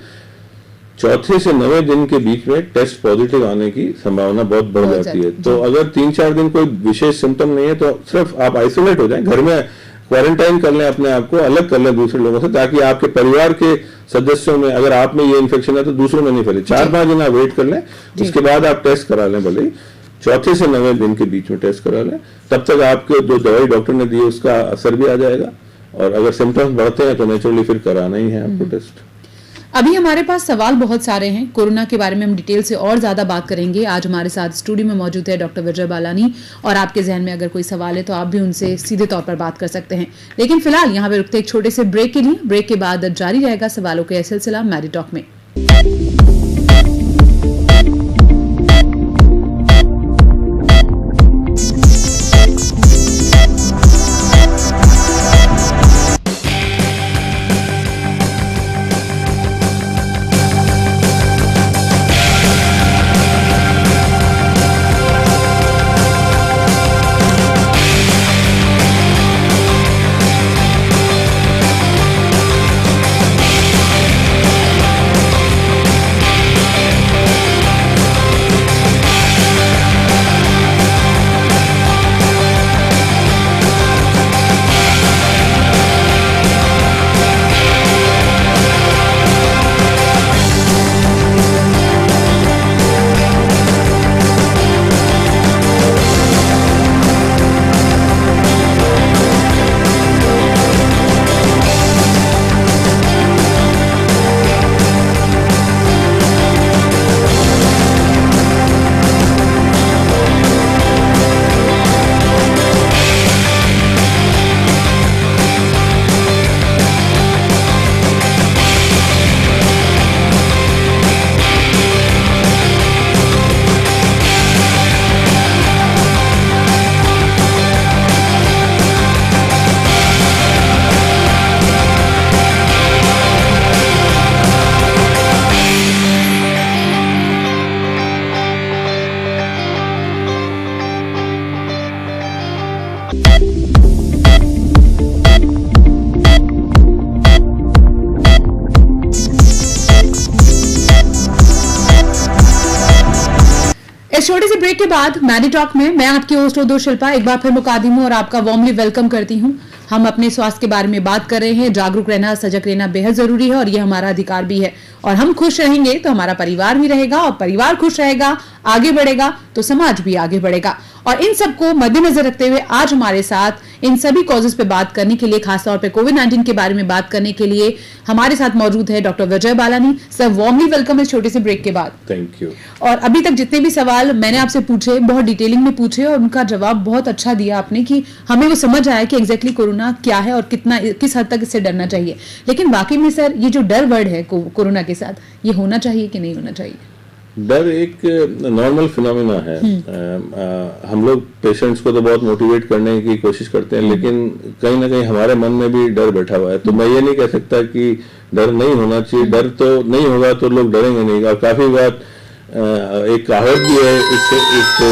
चौथे से 9वें दिन के बीच में टेस्ट पॉजिटिव आने की संभावना बहुत बढ़ जाती है। तो अगर 3-4 दिन कोई विशेष सिम्टम नहीं है तो सिर्फ आप आइसोलेट हो जाएं, घर में क्वारंटाइन कर लें, अपने आप को अलग कर लें दूसरे लोगों से, ताकि आपके परिवार के सदस्यों में अगर आप में ये इन्फेक्शन है तो दूसरों में नहीं फैले। 4-5 दिन आप वेट कर लें, उसके बाद आप टेस्ट करा लें, भले ही चौथे से 9वें दिन के बीच में टेस्ट करा लें। तब तक आपके जो दवाई डॉक्टर ने दी उसका असर भी आ जाएगा, और अगर सिम्टम्स बढ़ते हैं तो नेचुरली फिर कराना ही है आपको टेस्ट। अभी हमारे पास सवाल बहुत सारे हैं, कोरोना के बारे में हम डिटेल से और ज्यादा बात करेंगे। आज हमारे साथ स्टूडियो में मौजूद है डॉक्टर विजय बालानी, और आपके जहन में अगर कोई सवाल है तो आप भी उनसे सीधे तौर पर बात कर सकते हैं। लेकिन फिलहाल यहाँ पे रुकते एक छोटे से ब्रेक के लिए। ब्रेक के बाद जारी रहेगा सवालों का सिलसिला मैरी टॉक में। से ब्रेक के बाद मैडी टॉक में मैं आपकी होस्ट उदो शिल्पा एक बार फिर मुकादिम हूं और आपका वार्मली वेलकम करती हूं। हम अपने स्वास्थ्य के बारे में बात कर रहे हैं। जागरूक रहना, सजग रहना बेहद जरूरी है और ये हमारा अधिकार भी है। और हम खुश रहेंगे तो हमारा परिवार भी रहेगा, और परिवार खुश रहेगा, आगे बढ़ेगा तो समाज भी आगे बढ़ेगा। और इन सबको मद्देनजर रखते हुए आज हमारे साथ इन सभी कॉजेज पे बात करने के लिए, खासतौर पे कोविड-19 के बारे में बात करने के लिए हमारे साथ मौजूद है डॉक्टर विजय बालानी सर। वार्मली वेलकम इस छोटे से ब्रेक के बाद। Thank you. और अभी तक जितने भी सवाल मैंने आपसे पूछे बहुत डिटेलिंग में पूछे और उनका जवाब बहुत अच्छा दिया आपने कि हमें वो समझ आया कि एग्जैक्टली कोरोना क्या है और किस हद तक इससे डरना चाहिए। लेकिन वाकई में सर ये जो डर वर्ड है कोरोना के साथ, ये होना चाहिए कि नहीं होना चाहिए? डर एक नॉर्मल फिनोमिना है। हम लोग पेशेंट्स को तो बहुत मोटिवेट करने की कोशिश करते हैं, लेकिन कहीं ना कहीं हमारे मन में भी डर बैठा हुआ है। तो मैं ये नहीं कह सकता कि डर नहीं होना चाहिए। डर तो नहीं होगा तो लोग डरेंगे नहीं। और काफी बार एक कहावत भी है इससे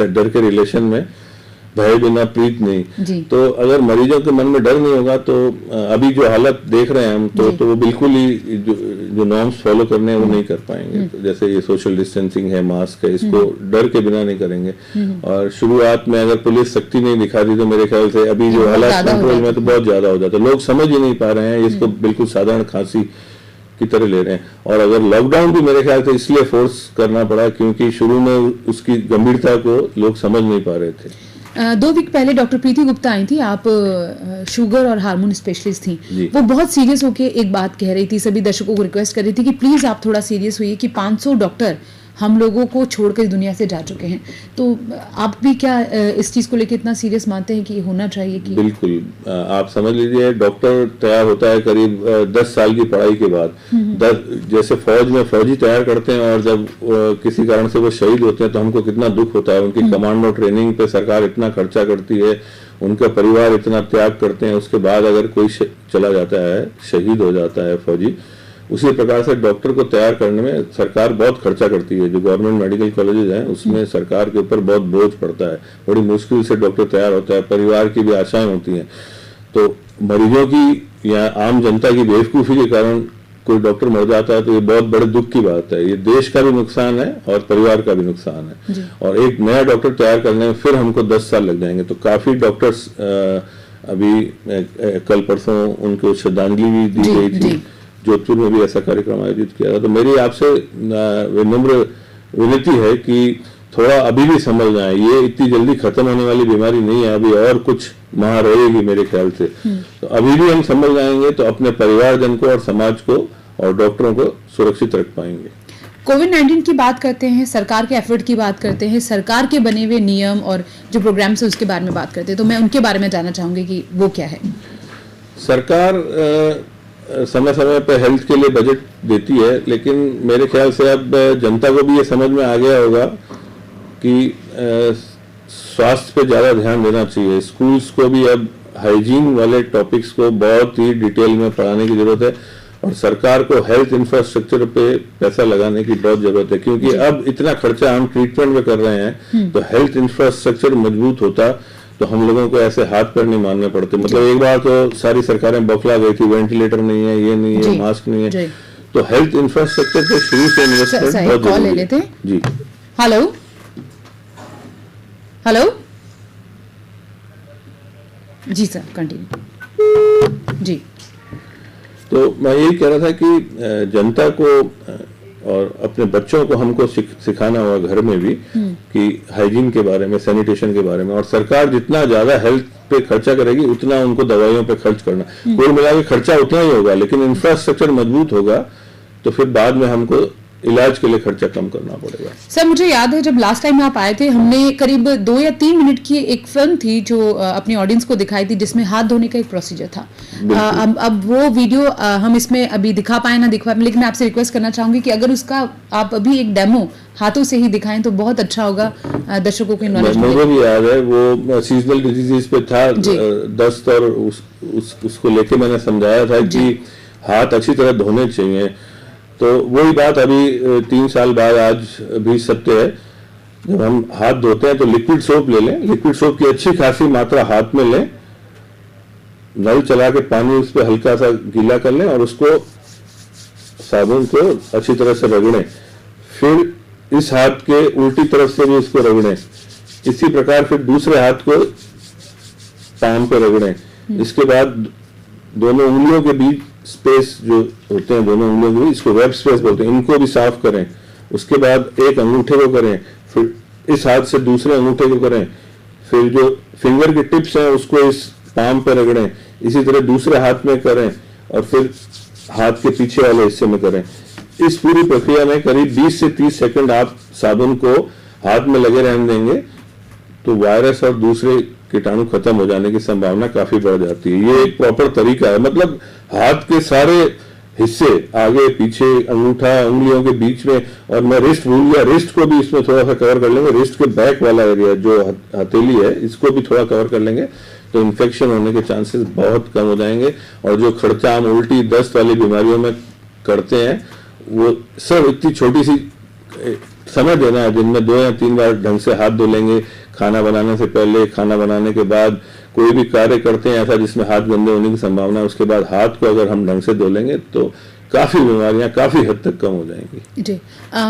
डर के रिलेशन में, भय बिना प्रीत नहीं। तो अगर मरीजों के मन में डर नहीं होगा तो अभी जो हालत देख रहे हैं हम तो वो बिल्कुल ही जो नॉर्म्स फॉलो करने हैं वो नहीं कर पाएंगे। तो जैसे ये सोशल डिस्टेंसिंग है, मास्क है, इसको डर के बिना नहीं करेंगे। और शुरुआत में अगर पुलिस सख्ती नहीं दिखा दी तो मेरे ख्याल से अभी जो हालात कंट्रोल में तो बहुत ज्यादा हो जाता है। लोग समझ ही नहीं पा रहे हैं, इसको बिल्कुल साधारण खांसी की तरह ले रहे हैं। और अगर लॉकडाउन भी मेरे ख्याल से इसलिए फोर्स करना पड़ा क्योंकि शुरू में उसकी गंभीरता को लोग समझ नहीं पा रहे थे। 2 वीक पहले डॉक्टर प्रीति गुप्ता आई थी, आप शुगर और हार्मोन स्पेशलिस्ट थी। वो बहुत सीरियस होके एक बात कह रही थी, सभी दर्शकों को रिक्वेस्ट कर रही थी कि प्लीज आप थोड़ा सीरियस होइए कि 500 डॉक्टर हम लोगों को छोड़कर इस दुनिया से जा चुके हैं। तो आप भी क्या इस चीज को लेकर इतना सीरियस मानते हैं कि होना चाहिए? कि बिल्कुल, आप समझ लीजिए डॉक्टर तैयार होता है करीब 10 साल की पढ़ाई के बाद। जैसे फौज में फौजी तैयार करते हैं और जब किसी कारण से वो शहीद होते हैं तो हमको कितना दुख होता है। उनकी कमांडो ट्रेनिंग पे सरकार इतना खर्चा करती है, उनका परिवार इतना त्याग करते हैं, उसके बाद अगर कोई चला जाता है, शहीद हो जाता है फौजी, उसी प्रकार से डॉक्टर को तैयार करने में सरकार बहुत खर्चा करती है। जो गवर्नमेंट मेडिकल कॉलेजेस हैं उसमें सरकार के ऊपर बहुत बोझ पड़ता है, बड़ी मुश्किल से डॉक्टर तैयार होता है, परिवार की भी आशाएं होती हैं। तो मरीजों की या आम जनता की बेवकूफ़ी के कारण कोई डॉक्टर मर जाता है तो ये बहुत बड़े दुख की बात है। ये देश का भी नुकसान है और परिवार का भी नुकसान है। और एक नया डॉक्टर तैयार करने में फिर हमको 10 साल लग जाएंगे। तो काफी डॉक्टर्स अभी कल परसों उनको श्रद्धांजलि भी दी गई थी। जोधपुर में भी ऐसा कार्यक्रम आयोजित किया था। तो मेरी आपसे विनम्र विनती है कि थोड़ा अभी भी समझ जाए, ये इतनी जल्दी खत्म होने वाली बीमारी नहीं है, अभी और कुछ माह रहेगी मेरे ख्याल से। तो अभी भी हम समझ जाएंगे तो अपने परिवारजन को और समाज को और डॉक्टरों को सुरक्षित रख पाएंगे। कोविड-19 की बात करते हैं, सरकार के एफर्ट की बात करते हैं, सरकार के बने हुए नियम और जो प्रोग्राम्स है उसके बारे में बात करते हैं, तो मैं उनके बारे में जानना चाहूंगी कि वो क्या है। सरकार समय समय पर हेल्थ के लिए बजट देती है, लेकिन मेरे ख्याल से अब जनता को भी ये समझ में आ गया होगा कि स्वास्थ्य पे ज्यादा ध्यान देना चाहिए। स्कूल्स को भी अब हाइजीन वाले टॉपिक्स को बहुत ही डिटेल में पढ़ाने की जरूरत है और सरकार को हेल्थ इंफ्रास्ट्रक्चर पे पैसा लगाने की बहुत जरूरत है, क्योंकि अब इतना खर्चा हम ट्रीटमेंट में कर रहे हैं। तो हेल्थ इंफ्रास्ट्रक्चर मजबूत होता तो हम लोगों को ऐसे हाथ पैर नहीं मारने पड़ते। मतलब एक बार तो सारी सरकारें बौखला गई थी, वेंटिलेटर नहीं है, ये नहीं है, मास्क नहीं है। तो हेल्थ इंफ्रास्ट्रक्चर पे शुरू से इन्वेस्टमेंट बहुत जरूरी है। जी, हेलो हेलो, जी सर कंटिन्यू। जी, तो मैं यही कह रहा था कि जनता को और अपने बच्चों को हमको सिखाना होगा घर में भी कि हाइजीन के बारे में, सैनिटेशन के बारे में। और सरकार जितना ज्यादा हेल्थ पे खर्चा करेगी उतना उनको दवाइयों पे खर्च करना, कुल मिला के खर्चा उतना ही होगा, लेकिन इंफ्रास्ट्रक्चर मजबूत होगा तो फिर बाद में हमको इलाज के लिए खर्चा कम करना पड़ेगा। सर मुझे याद है जब लास्ट टाइम आप आए थे, हमने करीब 2 या 3 मिनट की एक फिल्म थी जो अपनी ऑडियंस को दिखाई थी, जिसमें हाथ धोने का एक प्रोसीजर था। अब वो वीडियो हम इसमें अभी दिखा पाए ना दिखा पाए, लेकिन मैं आपसे रिक्वेस्ट करना चाहूंगी कि अगर उसका आप अभी एक डेमो हाथों से ही दिखाएं तो बहुत अच्छा होगा, दर्शकों को नॉलेज मिलेगा। मुझे भी याद है वो सीजनल डिजीजेस पे था, दस्त, और उसको लेके मैंने समझाया था कि हाथ अच्छी तरह धोने चाहिए। तो वही बात अभी 3 साल बाद आज भी सत्य है। जब हम हाथ धोते हैं तो लिक्विड सोप ले लें, लिक्विड सोप की अच्छी खासी मात्रा हाथ में लें, नल चला के पानी उस पर हल्का सा गीला कर लें और उसको साबुन को अच्छी तरह से रगड़ें। फिर इस हाथ के उल्टी तरफ से भी इसको रगड़ें। इसी प्रकार फिर दूसरे हाथ को पाम पे रगड़ें। इसके बाद दोनों उंगलियों के बीच स्पेस जो होते हैं, दोनों उंगलियों के बीच, इसको वेब स्पेस बोलते हैं, इनको भी साफ करें। उसके बाद एक अंगूठे को करें, फिर इस हाथ से दूसरे अंगूठे को करें, फिर जो फिंगर के टिप्स हैं उसको इस पाम पे रगड़ें, इसी तरह दूसरे हाथ में करें और फिर हाथ के पीछे वाले हिस्से में करें। इस पूरी प्रक्रिया में करीब 20 से 30 सेकंड आप साबुन को हाथ में लगे रहने देंगे तो वायरस और दूसरे कीटाणु खत्म हो जाने की संभावना काफी बढ़ जाती है। ये एक प्रॉपर तरीका है, मतलब हाथ के सारे हिस्से, आगे पीछे, अंगूठा, उंगलियों के बीच में, और मैं रिस्ट भूल गया, रिस्ट को भी इसमें थोड़ा सा कवर कर लेंगे। रिस्ट के बैक वाला एरिया जो हथेली है इसको भी थोड़ा कवर कर लेंगे तो इन्फेक्शन होने के चांसेस बहुत कम हो जाएंगे। और जो खड़चाम, उल्टी, दस्त वाली बीमारियों में करते हैं वो सब इतनी छोटी सी समय देना है, दिन में 2 या 3 बार ढंग से हाथ धो लेंगे। खाना बनाने से पहले, खाना बनाने के बाद, कोई भी कार्य करते हैं ऐसा जिसमें हाथ गंदे होने की संभावना है, उसके बाद हाथ को अगर हम ढंग से धो लेंगे तो काफी बीमारियां काफी हद तक कम हो जाएंगी। जी,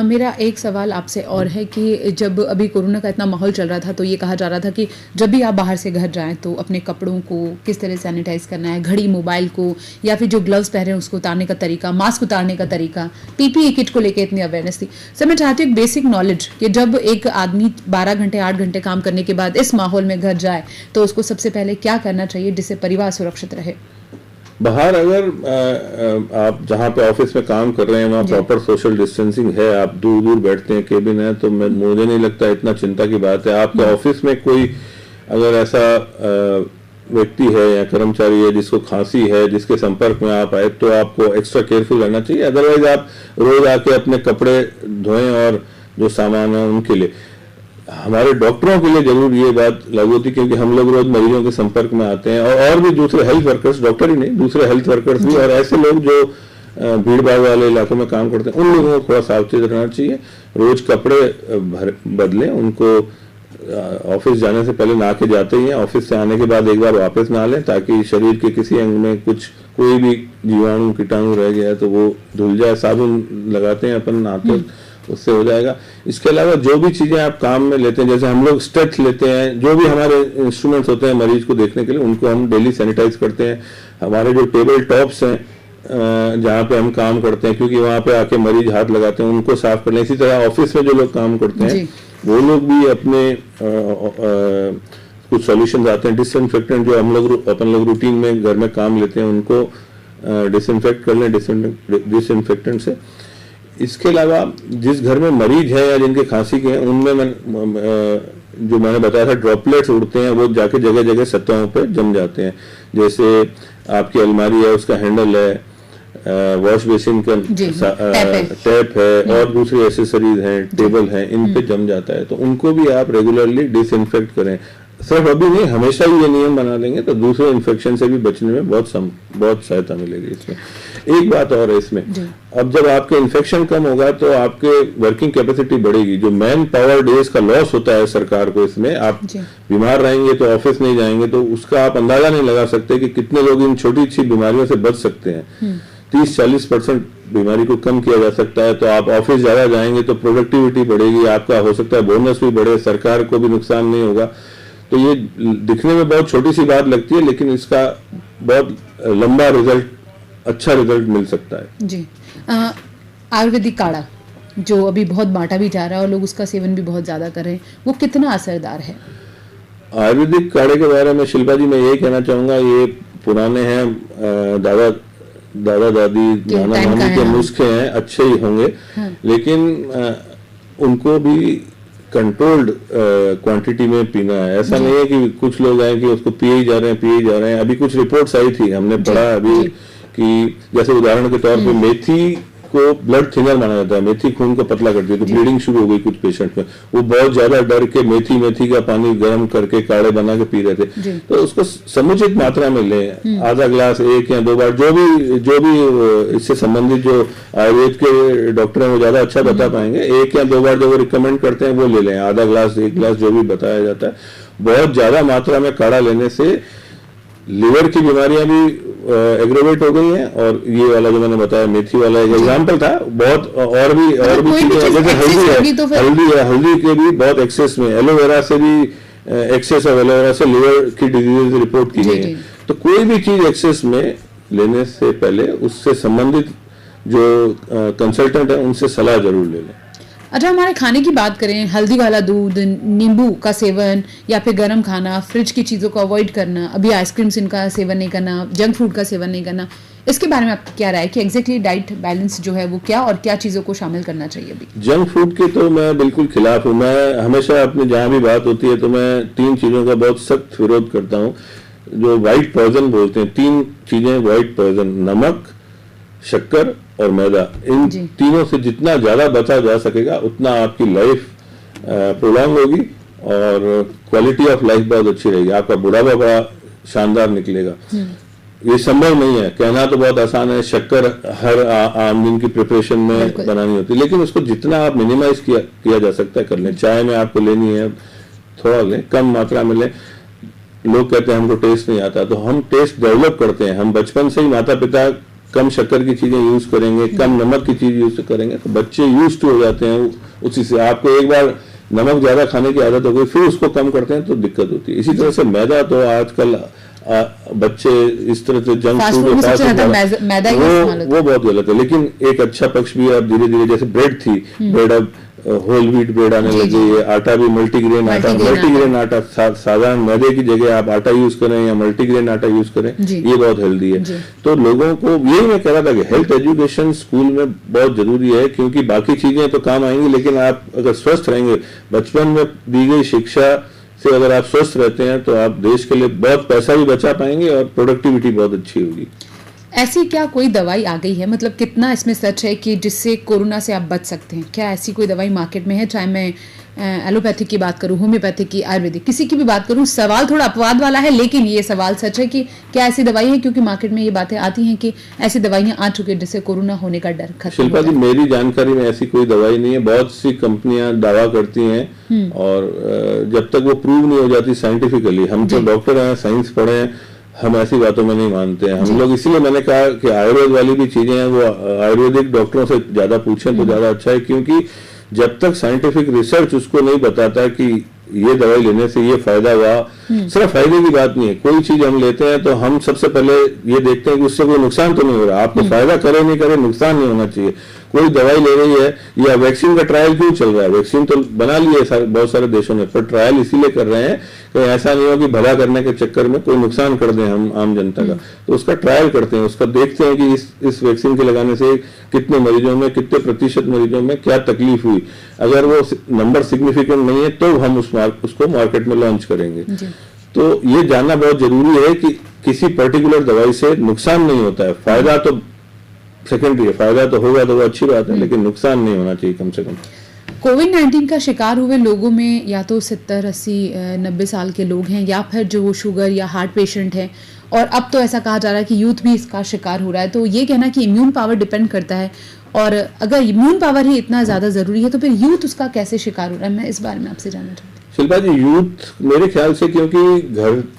मेरा एक सवाल आपसे और है कि जब अभी कोरोना का इतना माहौल चल रहा था तो ये कहा जा रहा था कि जब भी आप बाहर से घर जाएं तो अपने कपड़ों को किस तरह सैनिटाइज करना है, घड़ी, मोबाइल को, या फिर जो ग्लव्स पहने उसको उतारने का तरीका, मास्क उतारने का तरीका, पीपीई किट को लेकर इतनी अवेयरनेस थी। सर मैं चाहती हूँ एक बेसिक नॉलेज कि जब एक आदमी 12 घंटे 8 घंटे काम करने के बाद इस माहौल में घर जाए तो उसको सबसे पहले क्या करना चाहिए जिससे परिवार सुरक्षित रहे? बाहर अगर आप जहाँ पे ऑफिस में काम कर रहे हैं वहाँ प्रॉपर सोशल डिस्टेंसिंग है, आप दूर दूर बैठते हैं, केबिन है, तो मुझे नहीं लगता इतना चिंता की बात है। आपके ऑफिस में कोई अगर ऐसा व्यक्ति है या कर्मचारी है जिसको खांसी है, जिसके संपर्क में आप आए, तो आपको एक्स्ट्रा केयरफुल रहना चाहिए। अदरवाइज आप रोज आके अपने कपड़े धोएं और जो सामान है उनके लिए। हमारे डॉक्टरों के लिए जरूर ये बात लागू होती है क्योंकि हम लोग रोज मरीजों के संपर्क में आते हैं, और भी दूसरे हेल्थ वर्कर्स, डॉक्टर ही नहीं, दूसरे हेल्थ वर्कर्स भी, और ऐसे लोग जो भीड़ भाड़ वाले इलाकों में काम करते हैं उन लोगों को थोड़ा सावचेत रहना चाहिए। रोज कपड़े बदलें, उनको ऑफिस जाने से पहले नहा के जाते ही हैं, ऑफिस से आने के बाद एक बार वापस नहा लें ताकि शरीर के किसी अंग में कोई भी जीवाणु कीटाणु रह गया है तो वो धुल जाए। साबुन लगाते हैं अपन नहाते, उससे हो जाएगा। इसके अलावा जो भी चीजें आप काम में लेते हैं, जैसे हम लोग स्टेथ लेते हैं, जो भी हमारे इंस्ट्रूमेंट्स होते हैं मरीज को देखने के लिए, उनको हम डेली सैनिटाइज करते हैं। हमारे जो टेबल टॉप्स हैं जहाँ पे हम काम करते हैं, क्योंकि वहाँ पे आके मरीज हाथ लगाते हैं, उनको साफ कर लें। इसी तरह ऑफिस में जो लोग काम करते हैं वो लोग भी अपने कुछ सॉल्यूशंस आते हैं डिसइंफेक्टेंट, जो अपन लोग रूटीन में घर में काम लेते हैं, उनको डिसइंफेक्ट कर लें डिसइंफेक्टेंट से। इसके अलावा जिस घर में मरीज है या जिनके खांसी के हैं, उनमें जो मैंने बताया था ड्रॉपलेट्स उड़ते हैं, वो जाके जगह जगह सतहों पे जम जाते हैं। जैसे आपकी अलमारी है, उसका हैंडल है, वॉश बेसिन का टैप है और दूसरी एसेसरीज हैं, टेबल है, इन पे जम जाता है, तो उनको भी आप रेगुलरली डिसइंफेक्ट करें। सिर्फ अभी नहीं, हमेशा ही ये नियम बना लेंगे तो दूसरे इन्फेक्शन से भी बचने में बहुत सहायता मिलेगी। इसमें एक बात और है, इसमें अब जब आपके इन्फेक्शन कम होगा तो आपके वर्किंग कैपेसिटी बढ़ेगी। जो मैन पावर डेज का लॉस होता है सरकार को, इसमें आप बीमार रहेंगे तो ऑफिस नहीं जाएंगे तो उसका आप अंदाजा नहीं लगा सकते कि कितने लोग इन छोटी सी बीमारियों से बच सकते हैं। 30-40% बीमारी को कम किया जा सकता है। तो आप ऑफिस ज्यादा जाएंगे तो प्रोडक्टिविटी बढ़ेगी, आपका हो सकता है बोनस भी बढ़े, सरकार को भी नुकसान नहीं होगा। तो ये दिखने में बहुत छोटी सी बात लगती है, लेकिन इसका बहुत लंबा रिजल्ट, अच्छा रिजल्ट मिल सकता है। जी, आयुर्वेदिक काढ़ा जो अभी बहुत बांटा भी जा रहा है और लोग उसका सेवन भी बहुत ज्यादा कर रहे हैं, वो कितना असरदार है? आयुर्वेदिक काढ़े के बारे में शिल्पा जी मैं ये कहना चाहूंगा, ये पुराने हैं, दादा दादी नाना नानी के नुस्खे हैं, अच्छे ही होंगे, लेकिन उनको भी कंट्रोल्ड क्वांटिटी में पीना है। ऐसा नहीं है कि कुछ लोग आए कि उसको पिए ही जा रहे हैं। अभी कुछ रिपोर्ट्स आई थी, हमने पढ़ा अभी कि जैसे उदाहरण के तौर पे मेथी को ब्लड थिनर माना जाता है, मेथी खून को पतला करती है, तो ब्लीडिंग शुरू हो गई कुछ पेशेंट में। वो बहुत ज्यादा डर के मेथी का पानी गर्म करके काढ़े बना के पी रहे थे। तो उसको समुचित मात्रा में लें, आधा ग्लास 1 या 2 बार, जो भी इससे संबंधित जो आयुर्वेद के डॉक्टर हैं वो ज्यादा अच्छा बता पाएंगे। 1 या 2 बार जो वो रिकमेंड करते हैं वो ले लें, आधा ग्लास 1 ग्लास जो भी बताया जाता है। बहुत ज्यादा मात्रा में काढ़ा लेने से लिवर की बीमारियां भी एग्रोवेट हो गई हैं, और ये वाला जो मैंने बताया मेथी वाला एक एग्जाम्पल था, बहुत और भी चीजें, जैसे हल्दी है, हल्दी के भी बहुत एक्सेस में, एलोवेरा से भी एक्सेस ऑफ एलोवेरा से लिवर की डिजीज रिपोर्ट की गई है। तो कोई भी चीज एक्सेस में लेने से पहले उससे संबंधित जो कंसल्टेंट है उनसे सलाह जरूर ले लें। अच्छा, हमारे खाने की बात करें, हल्दी वाला दूध, नींबू का सेवन, या फिर गर्म खाना, फ्रिज की चीज़ों को अवॉइड करना, अभी आइसक्रीम्स इनका सेवन नहीं करना, जंक फूड का सेवन नहीं करना, इसके बारे में आपकी क्या राय है कि एग्जैक्टली डाइट बैलेंस जो है वो क्या, और क्या चीज़ों को शामिल करना चाहिए अभी? जंक फूड के तो मैं बिल्कुल खिलाफ हूँ। मैं हमेशा अपने जहाँ भी बात होती है तो मैं 3 चीज़ों का बहुत सख्त विरोध करता हूँ, जो व्हाइट पॉइजन बोलते हैं। 3 चीजें व्हाइट पॉइजन, नमक, शक्कर और मैदा। इन तीनों से जितना ज्यादा बचा जा सकेगा उतना आपकी लाइफ प्रोलॉन्ग होगी और क्वालिटी ऑफ लाइफ बहुत अच्छी रहेगी। आपका बुढ़ापा बड़ा शानदार निकलेगा। ये संभव नहीं है, कहना तो बहुत आसान है, शक्कर हर आम दिन की प्रिपरेशन में बनानी होती है, लेकिन उसको जितना आप मिनिमाइज किया जा सकता है कर लें। चाय में आपको लेनी है थोड़ा लें, कम मात्रा में लें। लोग कहते हैं हमको टेस्ट नहीं आता, तो हम टेस्ट डेवलप करते हैं। हम बचपन से ही माता पिता कम शक्कर की चीजें यूज करेंगे, कम नमक की चीज यूज करेंगे, तो बच्चे यूज टू हो जाते हैं उसी से। आपको एक बार नमक ज्यादा खाने की आदत हो गई, फिर उसको कम करते हैं तो दिक्कत होती है। इसी तरह से मैदा तो आजकल बच्चे इस तरह से जंक फूड वो बहुत गलत है। लेकिन एक अच्छा पक्ष भी है, अब धीरे धीरे जैसे ब्रेड थी, ब्रेड अब होल व्हीट ब्रेड आने लगी है, आटा भी मल्टीग्रेन आटा, साधारण मैदे की जगह आप आटा यूज करें या मल्टीग्रेन आटा यूज करें, ये बहुत हेल्दी है। तो लोगों को यही मैं कह रहा था कि हेल्थ एजुकेशन स्कूल में बहुत जरूरी है, क्योंकि बाकी चीजें तो काम आएंगी, लेकिन आप अगर स्वस्थ रहेंगे, बचपन में दी गई शिक्षा से अगर आप स्वस्थ रहते हैं तो आप देश के लिए बहुत पैसा भी बचा पाएंगे और प्रोडक्टिविटी बहुत अच्छी होगी। ऐसी क्या कोई दवाई आ गई है, मतलब कितना इसमें सच है कि जिससे कोरोना से आप बच सकते हैं? क्या ऐसी कोई दवाई मार्केट में है? चाहे मैं एलोपैथिक की बात करूं, होम्योपैथिक की, आयुर्वेदिक, किसी की भी बात करूं, सवाल थोड़ा अपवाद वाला है, लेकिन ये सवाल सच है कि क्या ऐसी दवाई है? क्योंकि मार्केट में ये बातें आती हैं कि ऐसी दवाइयां आ चुकी है जिससे कोरोना होने का डर खत्म। शिल्पा जी, मेरी जानकारी में ऐसी कोई दवाई नहीं है। बहुत सी कंपनियां दावा करती हैं, और जब तक वो प्रूव नहीं हो जाती साइंटिफिकली, हम तो डॉक्टर हैं, साइंस पढ़े हैं, हम ऐसी बातों में नहीं मानते हैं हम लोग। इसीलिए मैंने कहा कि आयुर्वेद वाली भी चीजें हैं वो आयुर्वेदिक डॉक्टरों से ज्यादा पूछें तो ज्यादा अच्छा है, क्योंकि जब तक साइंटिफिक रिसर्च उसको नहीं बताता कि ये दवाई लेने से ये फायदा हुआ, सिर्फ फायदे की बात नहीं है। कोई चीज हम लेते हैं तो हम सबसे पहले ये देखते हैं कि उससे कोई नुकसान तो नहीं हो रहा। आपको फायदा करे नहीं करे, नुकसान नहीं होना चाहिए। कोई दवाई ले रही है, या वैक्सीन का ट्रायल क्यों चल रहा है? वैक्सीन तो बना ली है बहुत सारे देशों ने, पर ट्रायल इसीलिए कर रहे हैं कि ऐसा नहीं हो कि भला करने के चक्कर में कोई नुकसान कर दें हम आम जनता का। तो उसका ट्रायल करते हैं, उसका देखते हैं कि इस वैक्सीन के लगाने से कितने मरीजों में, कितने प्रतिशत मरीजों में क्या तकलीफ हुई। अगर वो नंबर सिग्निफिकेंट नहीं है तो हम उसको मार्केट में लॉन्च करेंगे। तो ये जानना बहुत जरूरी है कि किसी पर्टिकुलर दवाई से नुकसान नहीं होता है, फायदा तो सेकेंडरी है। फायदा तो होगा तो वो अच्छी बात है, लेकिन नुकसान नहीं होना चाहिए कम से कम। कोविड-19 का शिकार हुए लोगों में या तो 70, 80, 90 साल के लोग हैं, या फिर जो शुगर या हार्ट पेशेंट है, और अब तो ऐसा कहा जा रहा है कि यूथ भी इसका शिकार हो रहा है। तो ये कहना कि इम्यून पावर डिपेंड करता है, और अगर इम्यून पावर ही इतना ज्यादा जरूरी है तो फिर यूथ उसका कैसे शिकार हो रहा है? मैं इस बारे में आपसे जानना चाहती हूँ। शिल्पा जी, यूथ मेरे ख्याल से, क्योंकि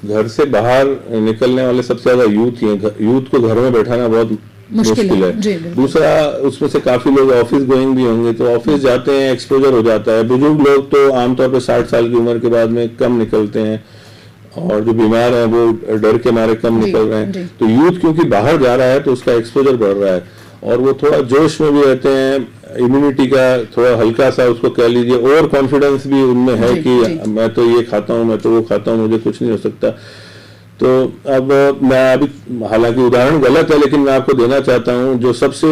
घर से बाहर निकलने वाले सबसे ज्यादा यूथ ही हैं। यूथ को घर में बैठाना बहुत मुश्किल है। दूसरा, उसमें से काफी लोग ऑफिस गोइंग भी होंगे, तो ऑफिस जाते हैं, एक्सपोजर हो जाता है। बुजुर्ग लोग तो आमतौर पर 60 साल की उम्र के बाद में कम निकलते हैं, और जो बीमार हैं वो डर के मारे कम निकल रहे हैं। तो यूथ क्योंकि बाहर जा रहा है तो उसका एक्सपोजर बढ़ रहा है, और वो थोड़ा जोश में भी रहते हैं। इम्यूनिटी का थोड़ा हल्का सा उसको कह लीजिए, ओवर कॉन्फिडेंस भी उनमें है कि मैं तो ये खाता हूँ, मैं तो वो खाता हूँ, मुझे कुछ नहीं हो सकता। तो अब मैं अभी, हालांकि उदाहरण गलत है, लेकिन मैं आपको देना चाहता हूं, जो सबसे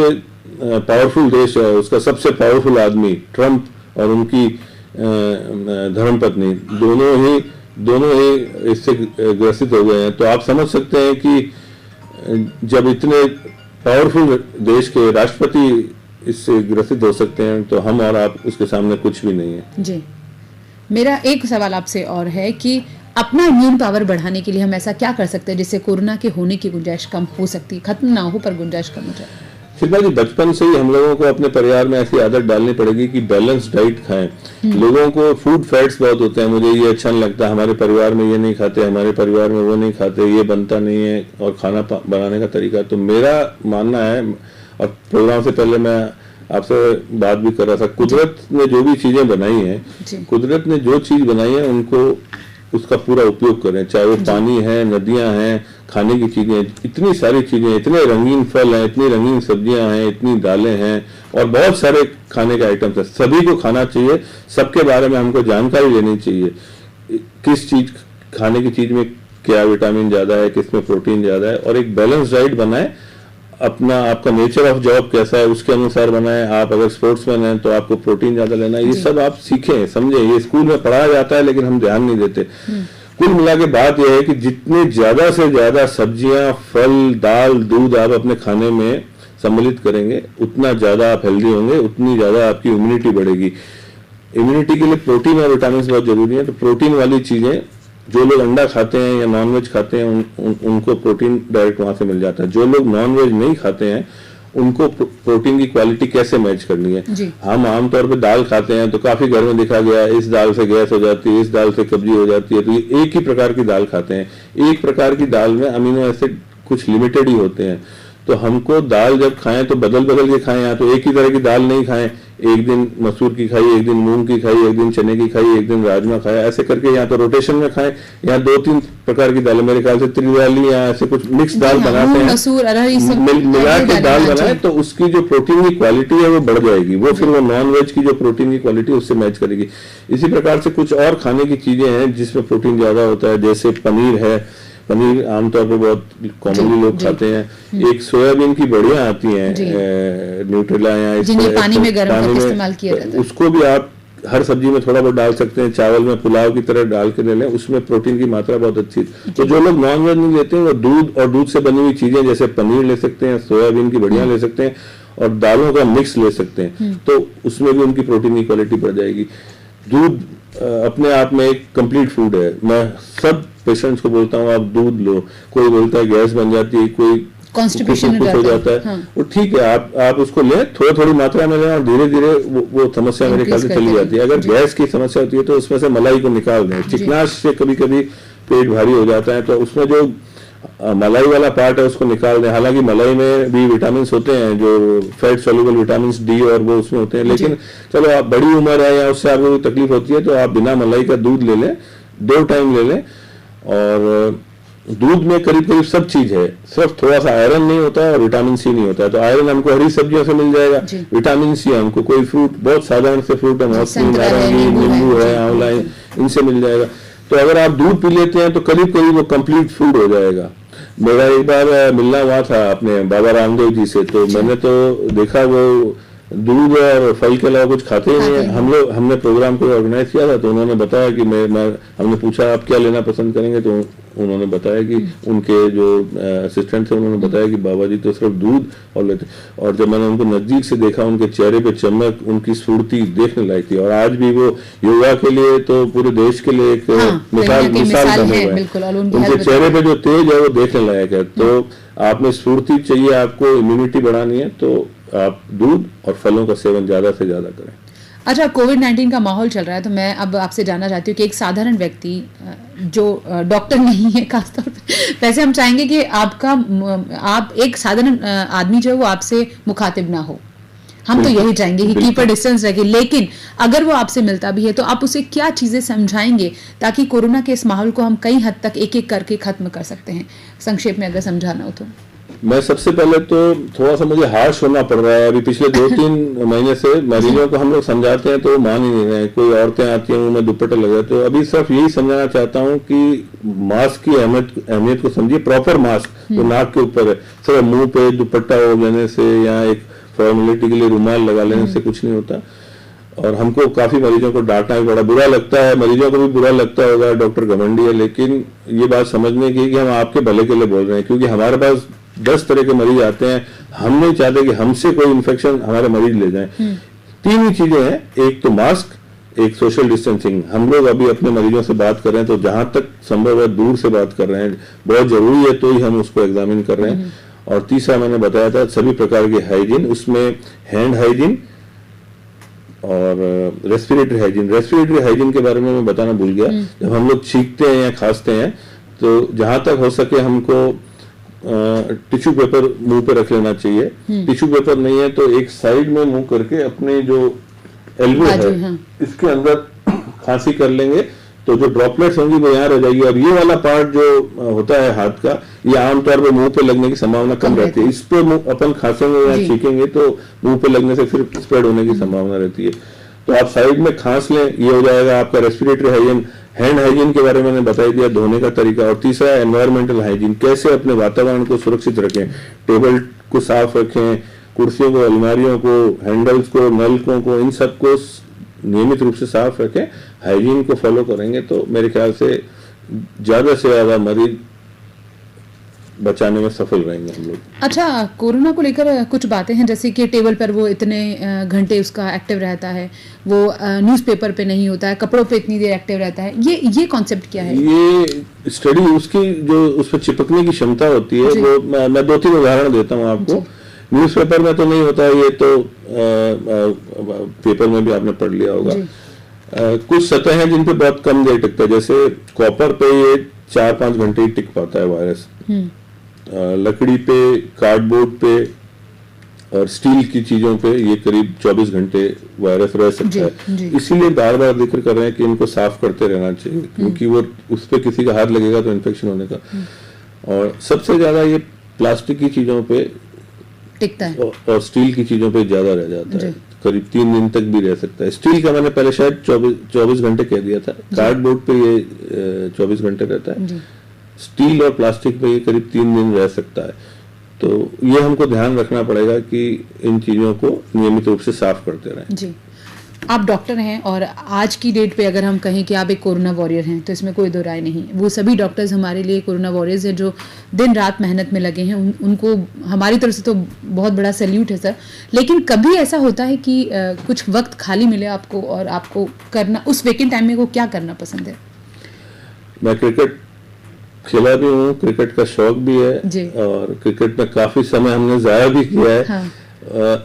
पावरफुल देश है उसका सबसे पावरफुल आदमी ट्रंप और उनकी धर्मपत्नी दोनों ही इससे ग्रसित हो गए हैं। तो आप समझ सकते हैं कि जब इतने पावरफुल देश के राष्ट्रपति इससे ग्रसित हो सकते हैं, तो हम और आप उसके सामने कुछ भी नहीं है। जी, मेरा एक सवाल आपसे और है कि अपना इम्यून पावर बढ़ाने के लिए हम ऐसा क्या कर सकते हैं जिससे कोरोना के होने की गुंजाइश कम हो सकती है? खत्म ना हो पर गुंजाइश कम हो जाए। शिल्पा जी, बचपन से ही हम लोगों को अपने परिवार में ऐसी आदत डालनी पड़ेगी कि बैलेंस डाइट खाएं। लोगों को फूड फैट्स बहुत होते हैं, मुझे ये अच्छा नहीं लगता, हमारे परिवार में ये नहीं खाते, हमारे परिवार में वो नहीं खाते, ये बनता नहीं है, और खाना बनाने का तरीका। तो मेरा मानना है, और प्रोग्राम से पहले मैं आपसे बात भी कर रहा था, कुदरत ने जो भी चीजें बनाई हैं, कुदरत ने जो चीज बनाई है उनको उसका पूरा उपयोग करें, चाहे वो पानी है, नदियां हैं, खाने की चीजें, इतनी सारी चीजें, इतने रंगीन फल हैं, इतनी रंगीन सब्जियां हैं, इतनी दालें हैं, और बहुत सारे खाने के आइटम्स हैं। सभी को खाना चाहिए, सबके बारे में हमको जानकारी लेनी चाहिए, किस चीज खाने की चीज में क्या विटामिन ज्यादा है, किसमें प्रोटीन ज्यादा है, और एक बैलेंस डाइट बनाए। अपना आपका नेचर ऑफ जॉब कैसा है उसके अनुसार बनाए। आप अगर स्पोर्ट्समैन हैं तो आपको प्रोटीन ज्यादा लेना है, ये सब आप सीखें, समझें। ये स्कूल में पढ़ाया जाता है लेकिन हम ध्यान नहीं देते। कुल मिला के बात यह है कि जितने ज्यादा से ज्यादा सब्जियां, फल, दाल, दूध आप अपने खाने में सम्मिलित करेंगे, उतना ज्यादा आप हेल्दी होंगे, उतनी ज्यादा आपकी इम्यूनिटी बढ़ेगी। इम्यूनिटी के लिए प्रोटीन और विटामिन बहुत जरूरी है। तो प्रोटीन वाली चीजें, जो लोग अंडा खाते हैं या नॉनवेज खाते हैं उनको प्रोटीन डायरेक्ट वहां से मिल जाता है। जो लोग नॉनवेज नहीं खाते हैं उनको प्रोटीन की क्वालिटी कैसे मैच करनी है। हम आमतौर पे दाल खाते हैं तो काफी घर में देखा गया, इस दाल से गैस हो जाती है, इस दाल से कब्जी हो जाती है। तो ये एक ही प्रकार की दाल खाते हैं। एक प्रकार की दाल में अमीनो एसिड कुछ लिमिटेड ही होते हैं। तो हमको दाल जब खाएं तो बदल बदल के खाएं, या तो एक ही तरह की दाल नहीं खाएं, एक दिन मसूर की खाई, एक दिन मूंग की खाई, एक दिन चने की खाई, एक दिन राजमा खाया, ऐसे करके या तो रोटेशन में खाएं, या 2-3 प्रकार की दालें, मेरे ख्याल से त्रिदाली या ऐसे कुछ मिक्स दाल बनाते हैं, मिला के दाल बनाए तो उसकी जो प्रोटीन की क्वालिटी है वो बढ़ जाएगी। वो फिर वो नॉन वेज की जो प्रोटीन की क्वालिटी उससे मैच करेगी। इसी प्रकार से कुछ और खाने की चीजें हैं जिसमें प्रोटीन ज्यादा होता है, जैसे पनीर है। पनीर आमतौर पर बहुत कॉमनली लोग खाते हैं। एक सोयाबीन की बढ़िया आती है न्यूट्रेला या पानी में गर्म करके इस्तेमाल किया जाता है, उसको भी आप हर सब्जी में थोड़ा बहुत डाल सकते हैं, चावल में पुलाव की तरह डाल के ले लें, उसमें प्रोटीन की मात्रा बहुत अच्छी है। तो जो लोग नॉन वेज नहीं लेते हैं वो दूध और दूध से बनी हुई चीजें जैसे पनीर ले सकते हैं, सोयाबीन की बढ़िया ले सकते हैं, और दालों का मिक्स ले सकते हैं, तो उसमें भी उनकी प्रोटीन की क्वालिटी बढ़ जाएगी। दूध अपने आप में एक कंप्लीट फूड है। मैं सब पेशेंट्स को बोलता हूँ आप दूध लो। कोई बोलता है गैस बन जाती है, कोई कॉन्स्टिपेशन हो जाता है, वो ठीक है, आप उसको लें, थोड़ी मात्रा में लें, और धीरे धीरे वो समस्या मेरे ख्याल से चली जाती है। अगर गैस की समस्या होती है तो उसमें से मलाई को निकाल दें। चिकनाश से कभी कभी पेट भारी हो जाता है, तो उसमें जो मलाई वाला पार्ट है उसको निकाल दें। हालांकि मलाई में भी विटामिन होते हैं, जो फैट सोल्यूबल विटामिन डी और वो उसमें होते हैं, लेकिन चलो आप बड़ी उम्र है या उससे आपको तकलीफ होती है तो आप बिना मलाई का दूध ले लें, 2 टाइम ले लें। और दूध में करीब करीब सब चीज है, सिर्फ थोड़ा सा आयरन नहीं होता है और विटामिन सी नहीं होता है। तो आयरन हमको हरी सब्जियों से मिल जाएगा, विटामिन सी हमको कोई फ्रूट, बहुत साधारण से फ्रूट है, मौसमी, नारंगी, नींबू है, आंवला है, इनसे मिल जाएगा। तो अगर आप दूध पी लेते हैं तो करीब करीब वो कंप्लीट फूड हो जाएगा। मेरा एक बार मिलना हुआ था अपने बाबा रामदेव जी से, तो मैंने तो देखा वो दूध और फल के अलावा कुछ खाते ही नहीं है। हमने प्रोग्राम को ऑर्गेनाइज किया था तो उन्होंने बताया कि हमने पूछा आप क्या लेना पसंद करेंगे, तो उन्होंने बताया कि उनके जो असिस्टेंट थे उन्होंने बताया कि बाबा जी तो सिर्फ दूध और लेते। और जब मैंने उनको नजदीक से देखा, उनके चेहरे पे चमक, उनकी स्फूर्ति देखने लायक थी। और आज भी वो योगा के लिए तो पूरे देश के लिए एक मिसाल बने हुए हैं। उनके चेहरे पे जो तेज है वो देखने लायक है। तो आप में स्फूर्ति चाहिए, आपको इम्यूनिटी बढ़ानी है, तो आप दूध और फलों का सेवन ज्यादा से ज्यादा करें। अच्छा, कोविड-19 का माहौल चल रहा है, तो मैं अब आपसे जानना चाहती हूँ कि एक साधारण व्यक्ति जो डॉक्टर नहीं है खासतौर पे, वैसे हम चाहेंगे कि आप एक साधारण आदमी जो है वो आपसे मुखातिब ना हो, हम तो यही चाहेंगे कि कीप अ डिस्टेंस रखे, लेकिन अगर वो आपसे मिलता भी है तो आप उसे क्या चीजें समझाएंगे ताकि कोरोना के इस माहौल को हम कई हद तक एक एक करके खत्म कर सकते हैं? संक्षेप में अगर समझाना हो तो। मैं सबसे पहले तो थोड़ा सा मुझे हार्श होना पड़ रहा है। अभी पिछले 2-3 महीने से मरीजों को हम लोग समझाते हैं तो वो मान ही नहीं रहे। कोई औरतें आती हैं, उनमें दुपट्टे लगे, तो अभी सिर्फ यही समझाना चाहता हूँ कि मास्क की अहमियत को समझिए। प्रॉपर मास्क जो नाक के ऊपर है, सिर्फ मुंह पे दुपट्टा ओढ़ लेने से या एक फॉर्मेलिटी के लिए रुमाल लगा लेने से कुछ नहीं होता। और हमको काफी मरीजों को डांटना भी बड़ा बुरा लगता है, मरीजों को भी बुरा लगता होगा, डॉक्टर घमंडी है, लेकिन ये बात समझने की कि हम आपके भले के लिए बोल रहे हैं, क्योंकि हमारे पास 10 तरह के मरीज आते हैं। हम नहीं चाहते कि हमसे कोई इन्फेक्शन हमारे मरीज ले जाएं। 3 ही चीजें हैं, एक तो मास्क, एक सोशल डिस्टेंसिंग। हम लोग अभी अपने मरीजों से बात कर रहे हैं तो जहां तक संभव है दूर से बात कर रहे हैं, बहुत जरूरी है तो ही हम उसको एग्जामिन कर रहे हैं। और तीसरा मैंने बताया था सभी प्रकार के हाइजीन, उसमें हैंड हाइजीन और रेस्पिरेटरी हाइजीन। रेस्पिरेटरी हाइजीन के बारे में मैं बताना भूल गया। जब हम लोग छींकते हैं या खांसते हैं तो जहां तक हो सके हमको टिश्यू पेपर मुंह पे रख लेना चाहिए। टिश्यू पेपर नहीं है तो एक साइड में मुंह करके अपने जो एल्बो है इसके अंदर खांसी कर लेंगे तो जो ड्रॉपलेट्स होंगी वो यहाँ रह जाएगी। और ये वाला पार्ट जो होता है हाथ का, ये आमतौर पर मुंह पे लगने की संभावना कम रहती है। इस पे अपन खांसेंगे या छींकेंगे तो मुंह पे लगने से फिर स्प्रेड होने की संभावना रहती है। तो आप साइड में खांस लें, ये हो जाएगा आपका रेस्पिरेटरी हाइजीन। हैंड हाइजीन के बारे में मैंने बता दिया, धोने का तरीका। और तीसरा एनवायरमेंटल हाइजीन, कैसे अपने वातावरण को सुरक्षित रखें, टेबल को साफ रखें, कुर्सियों को, अलमारियों को, हैंडल्स को, नलकों को, इन सबको नियमित रूप से साफ रखें। हाइजीन को फॉलो करेंगे तो मेरे ख्याल से ज्यादा से ज्यादा मरीज बचाने में सफल रहेंगे हम लोग। अच्छा, कोरोना को लेकर कुछ बातें हैं जैसे कि टेबल पर वो इतने घंटे उसका एक्टिव रहता है, वो न्यूज़पेपर पे नहीं होता है, कपड़ों पे इतनी देर एक्टिव रहता है, ये कॉन्सेप्ट क्या है? ये स्टडी उसकी जो उस पर चिपकने की क्षमता होती है वो मैं 2-3 उदाहरण देता हूँ आपको। न्यूज़पेपर में तो नहीं होता है, ये तो पेपर में भी आपने पढ़ लिया होगा। कुछ सतह हैं जिन पे बहुत कम देर टिकता है, जैसे कॉपर पे ये 4-5 घंटे ही टिक पाता है वायरस। लकड़ी पे, कार्डबोर्ड पे और स्टील की चीजों पे ये करीब 24 घंटे वायरस रह सकता है। इसीलिए बार बार जिक्र कर रहे हैं कि इनको साफ करते रहना चाहिए, क्योंकि वो उस पे किसी का हाथ लगेगा तो इन्फेक्शन होने का। और सबसे ज्यादा ये प्लास्टिक की चीजों पे टिकता है और स्टील की चीजों पे ज्यादा रह जाता है, करीब 3 दिन तक भी रह सकता है। स्टील का मैंने पहले शायद 24 घंटे कह दिया था, कार्डबोर्ड पे ये 24 घंटे रहता है, स्टील और प्लास्टिक पे ये करीब 3 दिन रह सकता है। तो ये हमको ध्यान रखना पड़ेगा कि इन चीजों को नियमित रूप से साफ करते रहें। जी, आप डॉक्टर हैं और आज की डेट पे अगर हम कहें कि आप एक कोरोना वॉरियर हैं तो इसमें कोई दो राय नहीं। वो सभी डॉक्टर्स हमारे लिए कोरोना वॉरियर्स हैं जो दिन रात मेहनत में लगे हैं, उनको हमारी तरफ से तो बहुत बड़ा सैल्यूट है सर। लेकिन कभी ऐसा होता है कि कुछ वक्त खाली मिले आपको और आपको करना, उस वेकेंट टाइम में को क्या करना पसंद है? मैं क्रिकेट खेला भी हूँ, क्रिकेट का शौक भी है और क्रिकेट में काफी समय हमने जाया भी किया है। हाँ।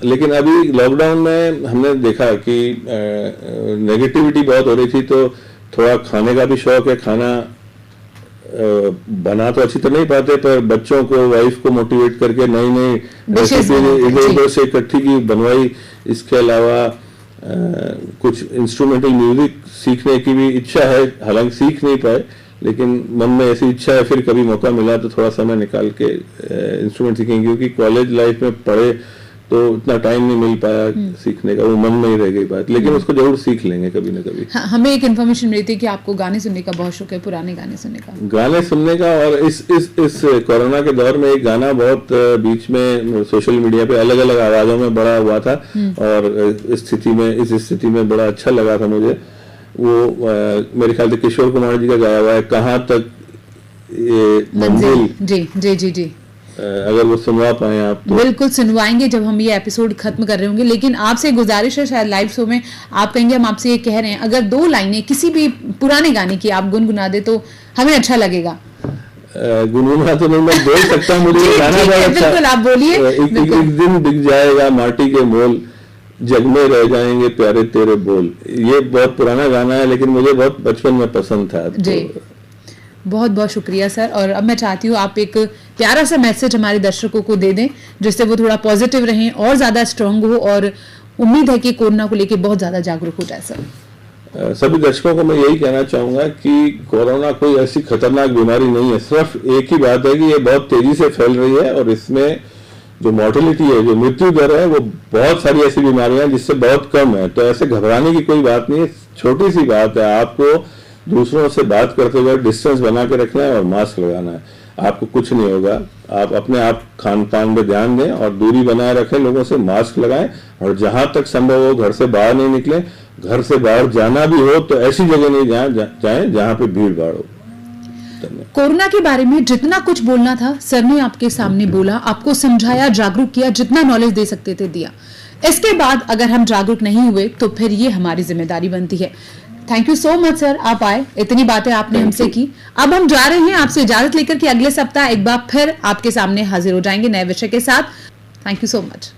लेकिन अभी लॉकडाउन में हमने देखा कि नेगेटिविटी बहुत हो रही थी, तो थोड़ा खाने का भी शौक है। खाना बना तो अच्छी तरह नहीं पाते, पर बच्चों को, वाइफ को मोटिवेट करके नई नई रेसिपी इधर से इकट्ठी की, बनवाई। इसके अलावा कुछ इंस्ट्रूमेंटल म्यूजिक सीखने की भी इच्छा है, हालांकि सीख नहीं पाए, लेकिन मन में ऐसी इच्छा है, फिर कभी मौका मिला तो थोड़ा समय निकाल के इंस्ट्रूमेंट सीखेंगे, क्योंकि कॉलेज लाइफ में पढ़े तो इतना टाइम नहीं मिल पाया सीखने का, वो मन में ही रह गई बात। लेकिन उसको जरूर सीख लेंगे कभी ना कभी। हाँ, हमें एक इन्फॉर्मेशन मिली थी कि आपको गाने सुनने का बहुत शौक है, पुराने गाने सुनने का। गाने सुनने का, और इस कोरोना के दौर में एक गाना बहुत बीच में सोशल मीडिया पे अलग अलग आवाजों में बड़ा हुआ था और इस स्थिति में बड़ा अच्छा लगा था मुझे। वो मेरे ख्याल से किशोर कुमार जी का गाया हुआ है, कहाँ तक ये मंजिल। जी जी जी जी, अगर वो सुनवा पाए आप तो। बिल्कुल सुनवाएंगे जब हम ये एपिसोड खत्म कर रहे होंगे। लेकिन आपसे गुजारिश है, शायद लाइव शो में आप कहेंगे हम आपसे ये कह रहे हैं, अगर 2 लाइनें किसी भी पुराने गाने की आप गुनगुना दे तो हमें अच्छा लगेगा। गुनगुना तो नहीं मैं बोल सकता हूँ, मुझे गाना बहुत अच्छा। बिल्कुल आप बोलिए। एक दिन बिक जाएगा माटी के मोल, जग में रह जाएंगे प्यारे तेरे बोल। ये बहुत पुराना गाना है, लेकिन मुझे बहुत बचपन में पसंद था। जी, बहुत बहुत शुक्रिया सर। और अब मैं चाहती हूँ आप एक प्यारा सा मैसेज हमारे दर्शकों को दे दें, जिससे वो थोड़ा पॉजिटिव रहें और ज्यादा स्ट्रांग हो, और उम्मीद है कि कोरोना को लेकर बहुत ज्यादा जागरूक हो जाए सर। सभी दर्शकों को मैं यही कहना चाहूंगा कि कोरोना कोई ऐसी खतरनाक बीमारी नहीं है। सिर्फ एक ही बात है कि ये बहुत तेजी से फैल रही है और इसमें जो मॉर्टेलिटी है, जो मृत्यु दर है, वो बहुत सारी ऐसी बीमारियां हैं जिससे बहुत कम है। तो ऐसे घबराने की कोई बात नहीं है, छोटी सी बात है। आपको दूसरों से बात करते हुए डिस्टेंस बना के रखना है और मास्क लगाना है, आपको कुछ नहीं होगा। आप अपने आप खान पान पे ध्यान दें और दूरी बनाए रखें लोगों से, मास्क लगाएं, और जहां तक संभव हो घर से बाहर नहीं निकलें। घर से बाहर जाना भी हो तो ऐसी जगह नहीं जाएं जहां पे भीड़ भाड़ हो। कोरोना के बारे में जितना कुछ बोलना था सर ने आपके सामने बोला, आपको समझाया, जागरूक किया, जितना नॉलेज दे सकते थे दिया। इसके बाद अगर हम जागरूक नहीं हुए तो फिर ये हमारी जिम्मेदारी बनती है। Thank you so much sir, आप आए, इतनी बातें आपने हमसे की। अब हम जा रहे हैं आपसे इजाजत लेकर कि अगले सप्ताह एक बार फिर आपके सामने हाजिर हो जाएंगे नए विषय के साथ। Thank you so much.